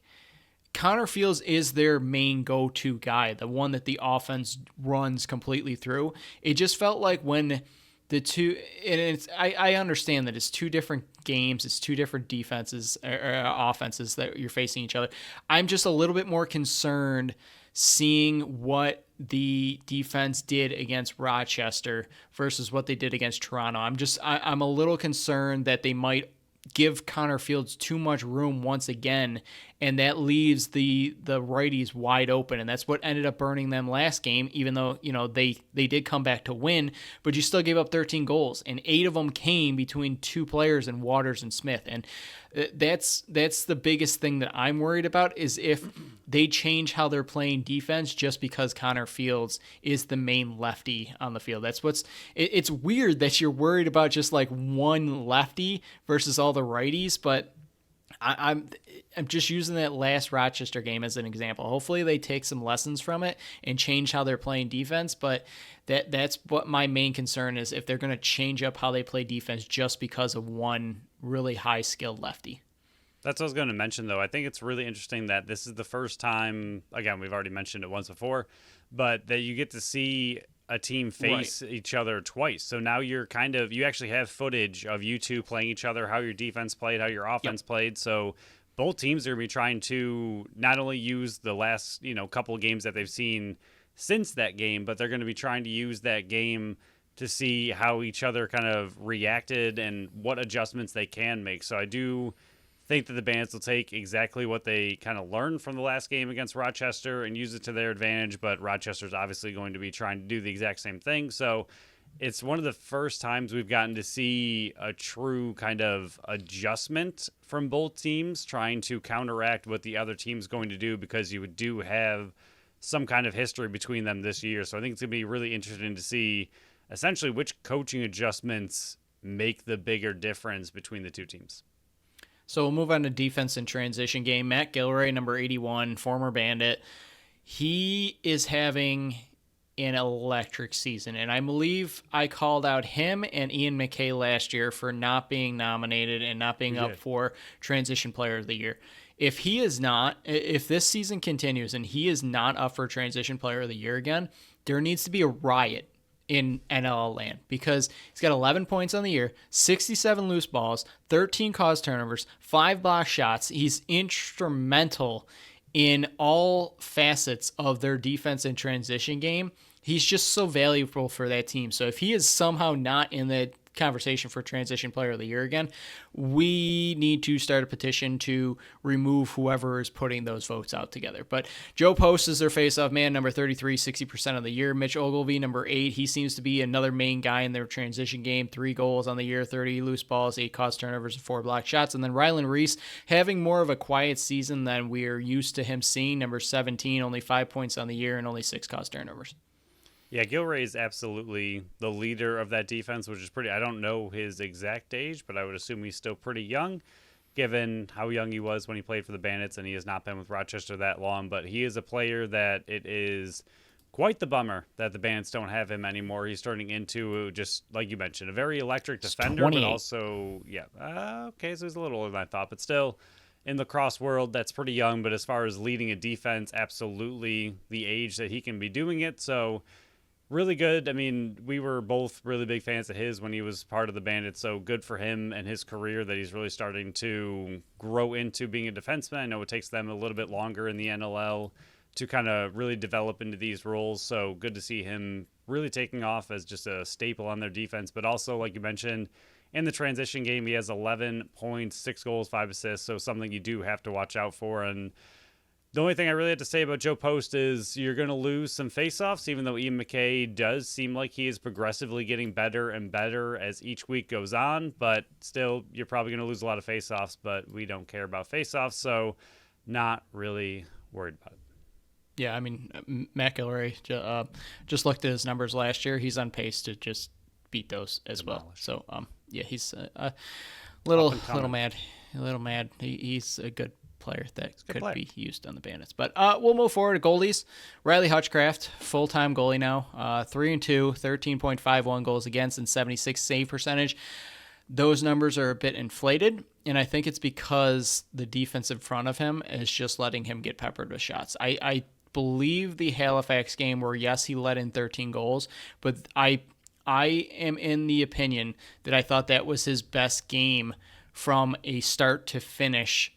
Connor Fields is their main go-to guy, the one that the offense runs completely through. It just felt like when the two, and I understand that it's 2 different games, it's 2 different defenses or offenses that you're facing each other. I'm just a little bit more concerned seeing what the defense did against Rochester versus what they did against Toronto. I'm a little concerned that they might give Connor Fields too much room once again and that leaves the righties wide open, and that's what ended up burning them last game. Even though they did come back to win, but you still gave up 13 goals, and 8 of them came between 2 players in Waters and Smith, and that's the biggest thing that I'm worried about, is if they change how they're playing defense just because Connor Fields is the main lefty on the field. That's it's weird that you're worried about just like one lefty versus all the righties, but I'm just using that last Rochester game as an example. Hopefully they take some lessons from it and change how they're playing defense, but that's what my main concern is, if they're going to change up how they play defense just because of one really high-skilled lefty. That's what I was going to mention, though. I think it's really interesting that this is the first time, again, we've already mentioned it once before, but that you get to see a team face each other twice. So now you actually have footage of you two playing each other, how your defense played, how your offense played. So both teams are going to be trying to not only use the last, couple of games that they've seen since that game, but they're going to be trying to use that game to see how each other kind of reacted and what adjustments they can make. So I do think that the Bandits will take exactly what they kind of learned from the last game against Rochester and use it to their advantage, but Rochester's obviously going to be trying to do the exact same thing. So it's one of the first times we've gotten to see a true kind of adjustment from both teams trying to counteract what the other team's going to do, because you do have some kind of history between them this year. So I think it's going to be really interesting to see essentially which coaching adjustments make the bigger difference between the two teams. So we'll move on to defense and transition game. Matt Gilray, number 81, former Bandit. He is having an electric season, and I believe I called out him and Ian McKay last year for not being nominated and not being up for Transition Player of the Year. If this season continues and he is not up for Transition Player of the Year again, there needs to be a riot in NLL land, because he's got 11 points on the year, 67 loose balls, 13 caused turnovers, 5 block shots. He's instrumental in all facets of their defense and transition game. He's just so valuable for that team. So if he is somehow not in the conversation for Transition Player of the Year again, we need to start a petition to remove whoever is putting those votes out together. But Joe Post is their face-off man, number 33, 60% of the year. Mitch Ogilvie, number 8. He seems to be another main guy in their transition game. 3 goals on the year, 30 loose balls, 8 caused turnovers, and 4 block shots. And then Rylan Reese having more of a quiet season than we're used to him seeing. Number 17, only 5 points on the year and only 6 caused turnovers. Yeah, Gilray is absolutely the leader of that defense, which is pretty. I don't know his exact age, but I would assume he's still pretty young, given how young he was when he played for the Bandits, and he has not been with Rochester that long. But he is a player that it is quite the bummer that the Bandits don't have him anymore. He's turning into, just like you mentioned, a very electric defender, but also, okay, so he's a little older than I thought, but still, in the lacrosse world, that's pretty young. But as far as leading a defense, absolutely the age that he can be doing it. So really good. I mean, we were both really big fans of his when he was part of the Bandits, so good for him and his career that he's really starting to grow into being a defenseman. I know it takes them a little bit longer in the NLL to kind of really develop into these roles, so good to see him really taking off as just a staple on their defense. But also, like you mentioned, in the transition game, he has 11 points, 6 goals, 5 assists, so something you do have to watch out for. And the only thing I really have to say about Joe Post is you're going to lose some faceoffs, even though Ian McKay does seem like he is progressively getting better and better as each week goes on. But still, you're probably going to lose a lot of faceoffs, but we don't care about faceoffs, so not really worried about it. Yeah, I mean, Matt Gilray, just looked at his numbers last year. He's on pace to just beat those as well. So, yeah, he's a little mad. He's a good player that could be used on the Bandits. But we'll move forward to goalies. Riley Hutchcraft, full-time goalie now, 3-2, 13.51 goals against and 76 save percentage. Those numbers are a bit inflated, and I think it's because the defense in front of him is just letting him get peppered with shots. I believe the Halifax game where, yes, he let in 13 goals, but I am in the opinion that I thought that was his best game from a start to finish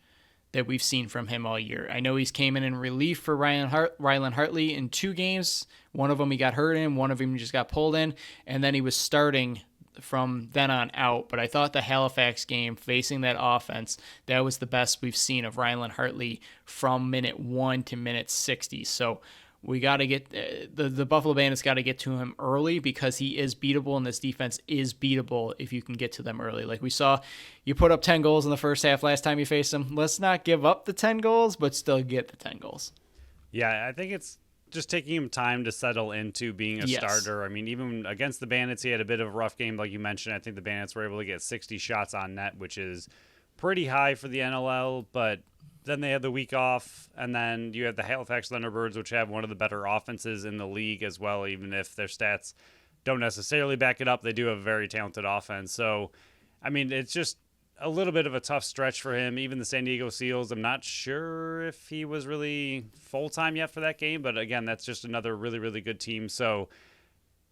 that we've seen from him all year. I know he's came in relief for Rylan Hartley in 2 games. One of them he got hurt in, one of them he just got pulled in, and then he was starting from then on out, but I thought the Halifax game facing that offense, that was the best we've seen of Rylan Hartley from minute 1 to minute 60. So we got to get the Buffalo Bandits got to get to him early because he is beatable, and this defense is beatable if you can get to them early. Like we saw, you put up 10 goals in the first half last time you faced them. Let's not give up the 10 goals, but still get the 10 goals. Yeah, I think it's just taking him time to settle into being a starter. I mean, even against the Bandits, he had a bit of a rough game, like you mentioned. I think the Bandits were able to get 60 shots on net, which is pretty high for the NLL, but then they had the week off, and then you have the Halifax Thunderbirds, which have one of the better offenses in the league as well, even if their stats don't necessarily back it up. They do have a very talented offense. So, I mean, it's just a little bit of a tough stretch for him. Even the San Diego Seals, I'm not sure if he was really full-time yet for that game, but again, that's just another really, really good team. So,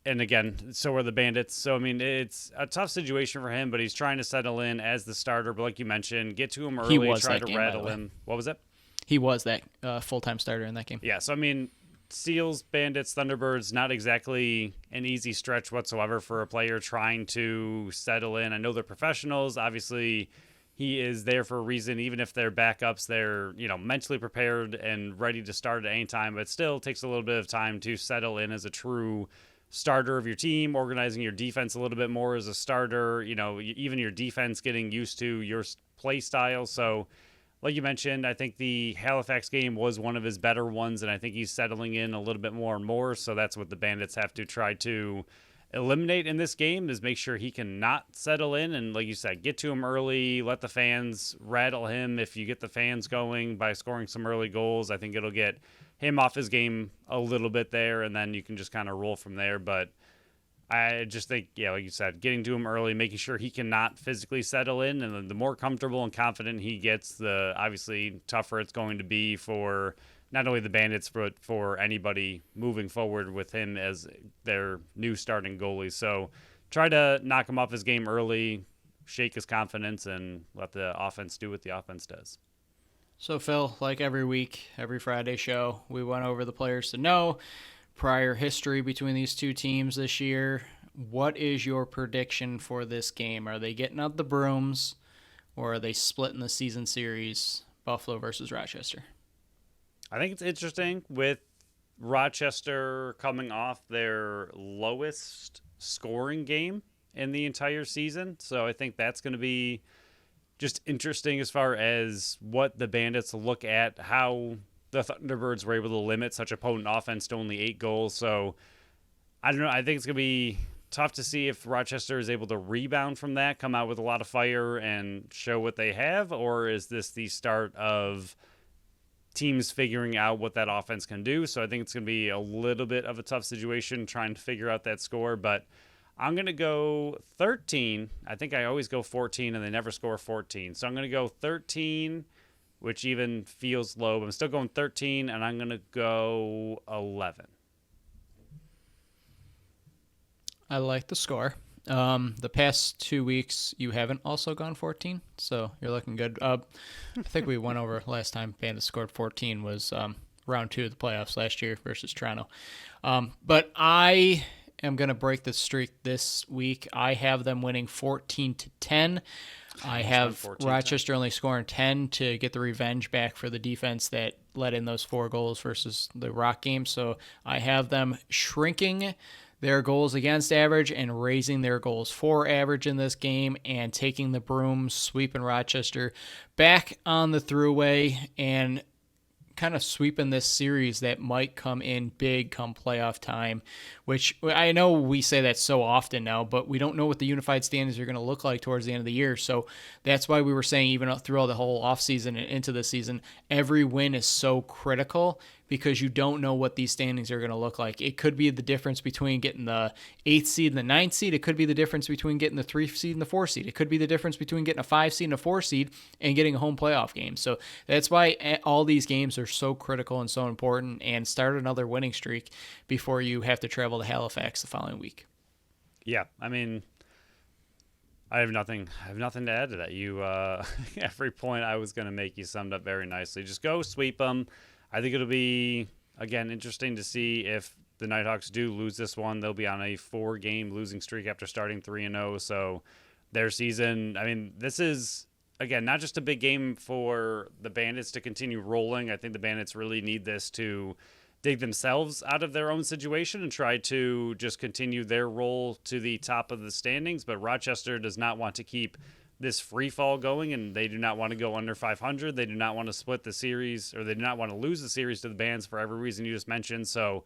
and again, so are the Bandits. So, I mean, it's a tough situation for him, but he's trying to settle in as the starter. But like you mentioned, get to him early, try to rattle him. What was it? He was that full-time starter in that game. Yeah, so, I mean, Seals, Bandits, Thunderbirds, not exactly an easy stretch whatsoever for a player trying to settle in. I know they're professionals. Obviously, he is there for a reason. Even if they're backups, they're, mentally prepared and ready to start at any time. But it still takes a little bit of time to settle in as a true starter of your team, organizing your defense a little bit more as a starter, even your defense getting used to your play style. So, like you mentioned, I think the Halifax game was one of his better ones, and I think he's settling in a little bit more and more. So that's what the Bandits have to try to eliminate in this game, is make sure he can not settle in. And like you said, get to him early, let the fans rattle him. If you get the fans going by scoring some early goals, I think it'll get him off his game a little bit there, and then you can just kind of roll from there. But I just think, like you said, getting to him early, making sure he cannot physically settle in, and the more comfortable and confident he gets, the obviously tougher it's going to be for not only the Bandits, but for anybody moving forward with him as their new starting goalie. So try to knock him off his game early, shake his confidence, and let the offense do what the offense does. So, Phil, like every week, every Friday show, we went over the players to know, prior history between these two teams this year. What is your prediction for this game? Are they getting out the brooms, or are they splitting the season series, Buffalo versus Rochester? I think it's interesting with Rochester coming off their lowest scoring game in the entire season. So I think that's going to be just interesting as far as what the Bandits look at, how the Thunderbirds were able to limit such a potent offense to only 8 goals. So I don't know. I think it's going to be tough to see if Rochester is able to rebound from that, come out with a lot of fire and show what they have, or is this the start of teams figuring out what that offense can do? So I think it's going to be a little bit of a tough situation trying to figure out that score, but I'm going to go 13. I think I always go 14, and they never score 14. So I'm going to go 13, which even feels low, but I'm still going 13, and I'm going to go 11. I like the score. The past 2 weeks, you haven't also gone 14, so you're looking good. I think we went over last time Bandits scored 14 was round 2 of the playoffs last year versus Toronto. But I am going to break the streak this week. I have them winning 14-10. I have Rochester only scoring 10 to get the revenge back for the defense that let in those 4 goals versus the Rock game. So I have them shrinking their goals against average and raising their goals for average in this game, and taking the broom, sweeping Rochester back on the throughway and kind of sweeping this series that might come in big come playoff time, which I know we say that so often now, but we don't know what the unified standings are going to look like towards the end of the year. So that's why we were saying even throughout the whole offseason and into the season, every win is so critical, because you don't know what these standings are going to look like. It could be the difference between getting the 8th seed and the 9th seed. It could be the difference between getting the 3rd seed and the 4th seed. It could be the difference between getting a 5 seed and a 4 seed and getting a home playoff game. So that's why all these games are so critical and so important, and start another winning streak before you have to travel to Halifax the following week. Yeah, I mean, I have nothing to add to that. You every point I was going to make, you summed up very nicely. Just go sweep them. I think it'll be, again, interesting to see if the Knighthawks do lose this one, they'll be on a 4-game losing streak after starting 3-0. So their season, I mean, this is, again, not just a big game for the Bandits to continue rolling. I think the Bandits really need this to dig themselves out of their own situation and try to just continue their roll to the top of the standings. But Rochester does not want to keep this free fall going, and they do not want to go under 500. They do not want to split the series, or they do not want to lose the series to the Bands for every reason you just mentioned. So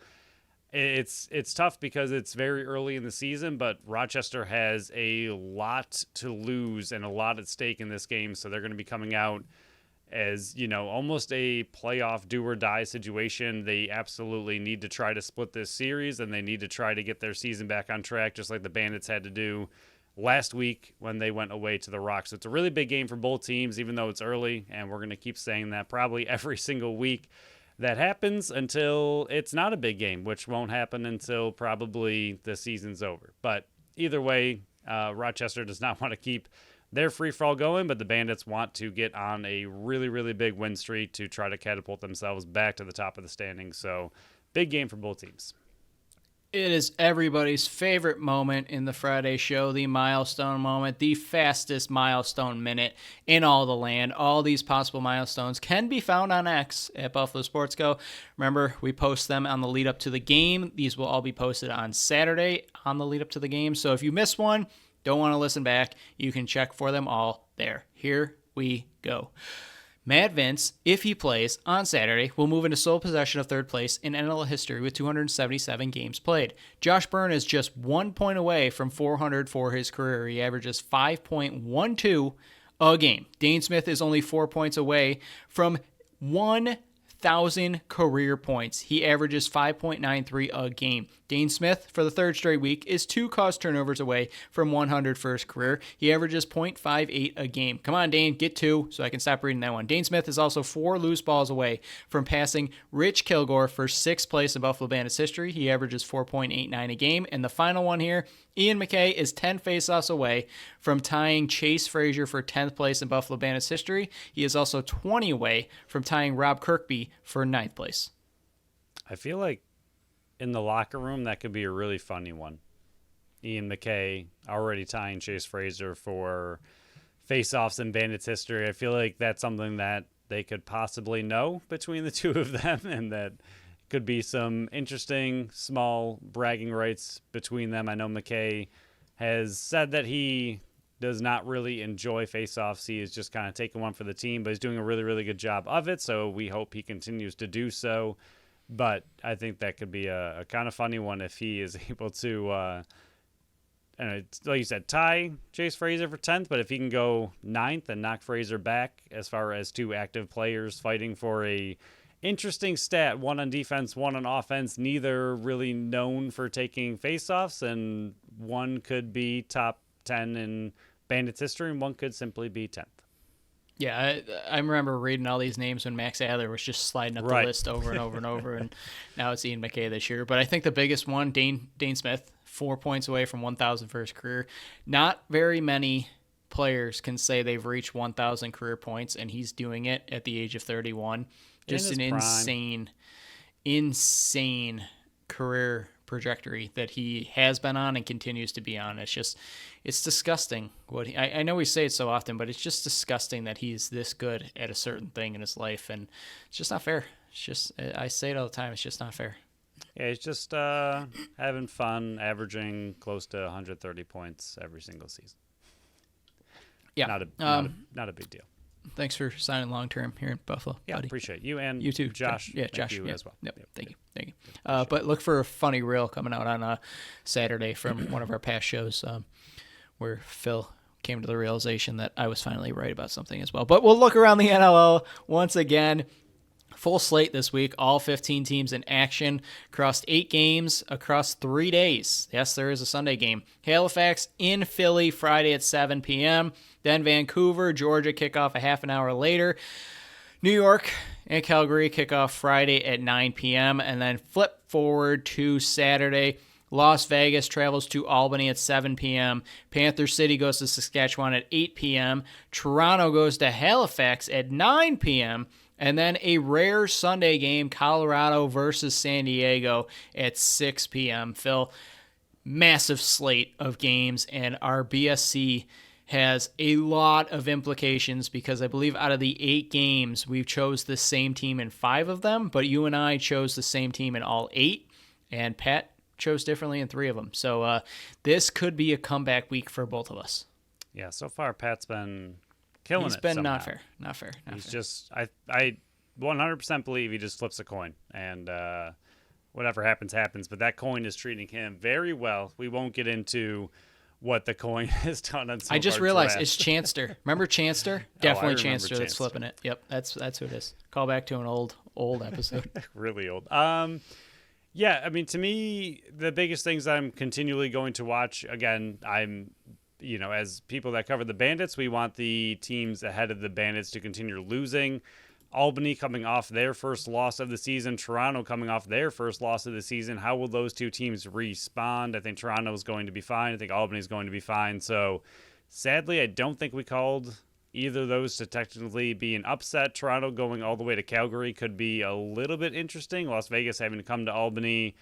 it's tough because it's very early in the season, but Rochester has a lot to lose and a lot at stake in this game. So they're going to be coming out as, almost a playoff do or die situation. They absolutely need to try to split this series, and they need to try to get their season back on track, just like the Bandits had to do last week when they went away to the Rocks. So it's a really big game for both teams, even though it's early, and we're going to keep saying that probably every single week that happens until it's not a big game, which won't happen until probably the season's over. But either way, Rochester does not want to keep their free fall going, but the Bandits want to get on a really, really big win streak to try to catapult themselves back to the top of the standings. So big game for both teams. It is everybody's favorite moment in the Friday show, the milestone moment, the fastest milestone minute in all the land. All these possible milestones can be found on X at Buffalo Sports Go. Remember, we post them on the lead up to the game. These will all be posted on Saturday on the lead up to the game. So if you miss one, don't want to listen back, you can check for them all there. Here we go. Matt Vince, if he plays on Saturday, will move into sole possession of third place in NL history with 277 games played. Josh Byrne is just 1 point away from 400 for his career. He averages 5.12 a game. Dane Smith is only 4 points away from 1,000 career points. He averages 5.93 a game. Dane Smith, for the third straight week, is 2 caused turnovers away from 100 for his career. He averages 0.58 a game. Come on, Dane, get 2 so I can stop reading that one. Dane Smith is also 4 loose balls away from passing Rich Kilgore for 6th place in Buffalo Bandits history. He averages 4.89 a game. And the final one here, Ian McKay is 10 faceoffs away from tying Chase Frazier for 10th place in Buffalo Bandits history. He is also 20 away from tying Rob Kirkby for 9th place. I feel like in the locker room, that could be a really funny one. Ian McKay already tying Chase Frazier for face-offs in Bandits history. I feel like that's something that they could possibly know between the two of them, and that could be some interesting small bragging rights between them. I know McKay has said that he does not really enjoy face-offs. He is just kind of taking one for the team, but he's doing a really, really good job of it, so we hope he continues to do so. But I think that could be a kind of funny one if he is able to, like you said, tie Chase Frazier for 10th. But if he can go 9th and knock Frazier back as far as 2 active players fighting for a interesting stat, one on defense, one on offense, neither really known for taking faceoffs, and one could be top 10 in Bandits history, and one could simply be 10th. Yeah, I remember reading all these names when Max Adler was just sliding up the list over and over and over, and now it's Ian McKay this year. But I think the biggest one, Dane Smith, 4 points away from 1,000 for his career. Not very many players can say they've reached 1,000 career points, and he's doing it at the age of 31. Just an insane career trajectory that he has been on and continues to be on. It's disgusting. I know we say it so often, but it's just disgusting that he's this good at a certain thing in his life, and it's just not fair. I say it all the time. It's just not fair. Yeah, he's just having fun, averaging close to 130 points every single season. Yeah, not a big deal. Thanks for signing long term here in Buffalo. Yeah, buddy. Appreciate you, and you too, Josh. Yeah, Josh, you as well. Yep. Thank you. But look for a funny reel coming out on Saturday from one of our past shows, where Phil came to the realization that I was finally right about something as well. But we'll look around the NLL once again. Full slate this week, all 15 teams in action across 8 games across 3 days. Yes, there is a Sunday game. Halifax in Philly Friday at 7 p.m. Then Vancouver, Georgia kickoff a half an hour later. New York and Calgary kickoff Friday at 9 p.m. And then flip forward to Saturday. Las Vegas travels to Albany at 7 p.m. Panther City goes to Saskatchewan at 8 p.m. Toronto goes to Halifax at 9 p.m. And then a rare Sunday game, Colorado versus San Diego at 6 p.m. Phil, massive slate of games, and our BSC has a lot of implications because I believe out of the 8 games, we chose the same team in 5 of them, but you and I chose the same team in all 8, and Pat chose differently in 3 of them. So this could be a comeback week for both of us. Yeah, so far Pat's been killing it. He's been somehow. not fair. He's just, I 100% believe he just flips a coin, and whatever happens, happens. But that coin is treating him very well. We won't get into what the coin has done on some I just of our realized drafts. it's Chanster. Remember Chanster? Definitely remember Chanster that's Chanster. flipping it. Yep, that's who it is. Call back to an old episode. Really old. Yeah, I mean, to me, the biggest things I'm continually going to watch, again, as people that cover the Bandits, we want the teams ahead of the Bandits to continue losing. Albany coming off their first loss of the season, Toronto coming off their first loss of the season. How will those two teams respond? I think Toronto is going to be fine. I think Albany is going to be fine. So, sadly, I don't think we called either of those to technically be an upset. Toronto going all the way to Calgary could be a little bit interesting. Las Vegas having to come to Albany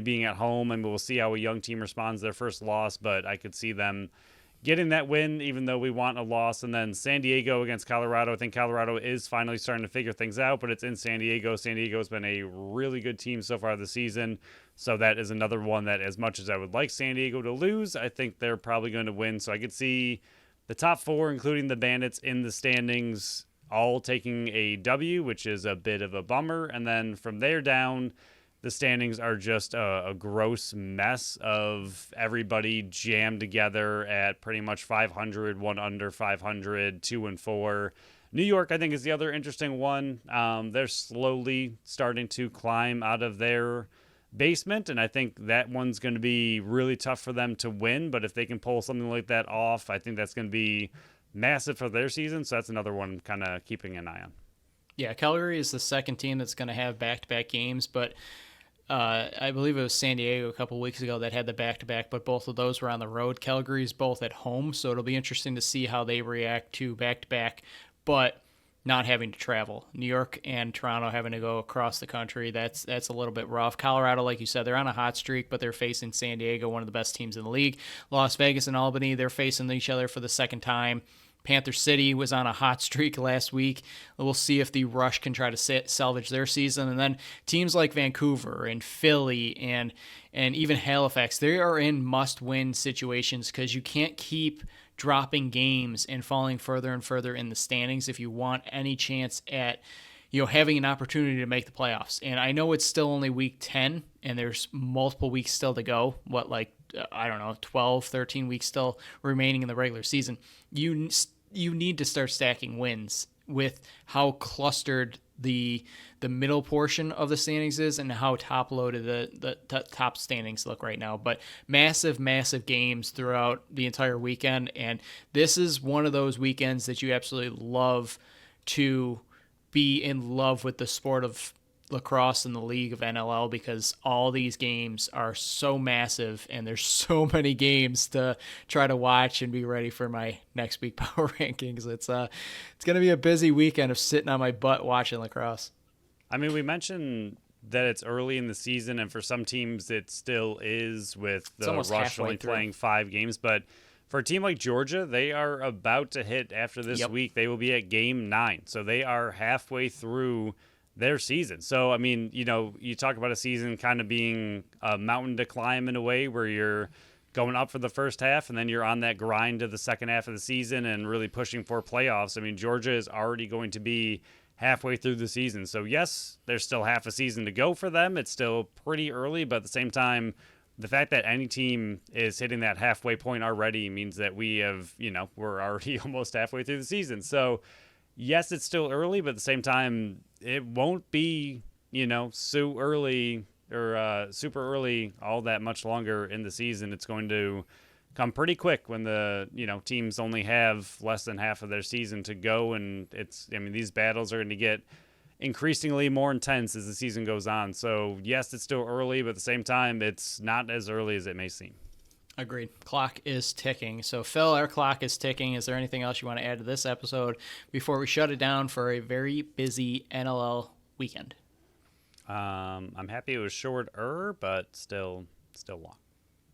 being at home, and we'll see how a young team responds to their first loss, but I could see them getting that win, even though we want a loss. And then San Diego against Colorado. I think Colorado is finally starting to figure things out, but it's in San Diego. San Diego's been a really good team so far this season. So that is another one that, as much as I would like San Diego to lose, I think they're probably going to win. So I could see the top 4, including the Bandits in the standings, all taking a W, which is a bit of a bummer. And then from there down, the standings are just a gross mess of everybody jammed together at pretty much 500, 1 under 500, 2 and 4. New York, I think, is the other interesting one. They're slowly starting to climb out of their basement, and I think that one's going to be really tough for them to win. But if they can pull something like that off, I think that's going to be massive for their season. So that's another one kind of keeping an eye on. Yeah, Calgary is the second team that's going to have back-to-back games, but I believe it was San Diego a couple weeks ago that had the back-to-back, but both of those were on the road. Calgary's both at home, so it'll be interesting to see how they react to back-to-back, but not having to travel. New York and Toronto having to go across the country, that's a little bit rough. Colorado, like you said, they're on a hot streak, but they're facing San Diego, one of the best teams in the league. Las Vegas and Albany, they're facing each other for the second time. Panther City was on a hot streak last week. We'll see if the Rush can try to salvage their season. And then teams like Vancouver and Philly and even Halifax, they are in must-win situations because you can't keep dropping games and falling further and further in the standings if you want any chance at having an opportunity to make the playoffs. And I know it's still only week 10 and there's multiple weeks still to go. 12, 13 weeks still remaining in the regular season. You need to start stacking wins with how clustered the middle portion of the standings is and how top loaded the top standings look right now. But massive games throughout the entire weekend, and this is one of those weekends that you absolutely love to be in love with the sport of lacrosse in the league of NLL because all these games are so massive and there's so many games to try to watch and be ready for my next week power rankings. It's going to be a busy weekend of sitting on my butt watching lacrosse. I mean, we mentioned that it's early in the season, and for some teams it still is with the Rush only playing 5 games, but for a team like Georgia, they are about to hit after this week. They will be at game 9. So they are halfway through their season. So, I mean, you talk about a season kind of being a mountain to climb in a way where you're going up for the first half and then you're on that grind to the second half of the season and really pushing for playoffs. I mean, Georgia is already going to be halfway through the season. So, yes, there's still half a season to go for them. It's still pretty early, but at the same time, the fact that any team is hitting that halfway point already means that we have, we're already almost halfway through the season. So, yes, it's still early, but at the same time, it won't be, so early or super early all that much longer in the season. It's going to come pretty quick when the, teams only have less than half of their season to go. And these battles are going to get increasingly more intense as the season goes on. So yes, it's still early, but at the same time, it's not as early as it may seem. Agreed. Clock is ticking. So, Phil, our clock is ticking. Is there anything else you want to add to this episode before we shut it down for a very busy NLL weekend? I'm happy it was shorter, but still long.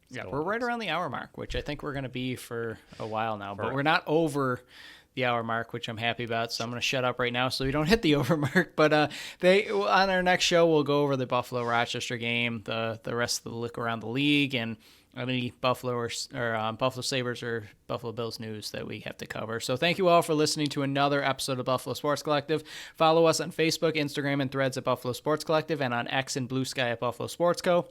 Yeah, we're right around the hour mark, which I think we're going to be for a while now. But Correct. we're not over the hour mark, which I'm happy about. So I'm going to shut up right now so we don't hit the over mark. But on our next show, we'll go over the Buffalo-Rochester game, the rest of the look around the league, and any Buffalo Buffalo Sabres or Buffalo Bills news that we have to cover. So thank you all for listening to another episode of Buffalo Sports Collective. Follow us on Facebook, Instagram, and Threads at Buffalo Sports Collective, and on X and Blue Sky at Buffalo Sports Co.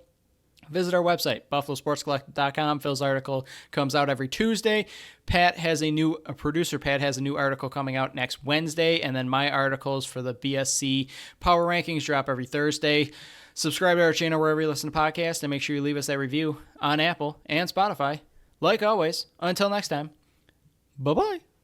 Visit our website, buffalosportscollective.com. Phil's article comes out every Tuesday. Producer Pat has a new article coming out next Wednesday, and then my articles for the BSC Power Rankings drop every Thursday. Subscribe to our channel wherever you listen to podcasts, and make sure you leave us that review on Apple and Spotify. Like always, until next time, bye-bye.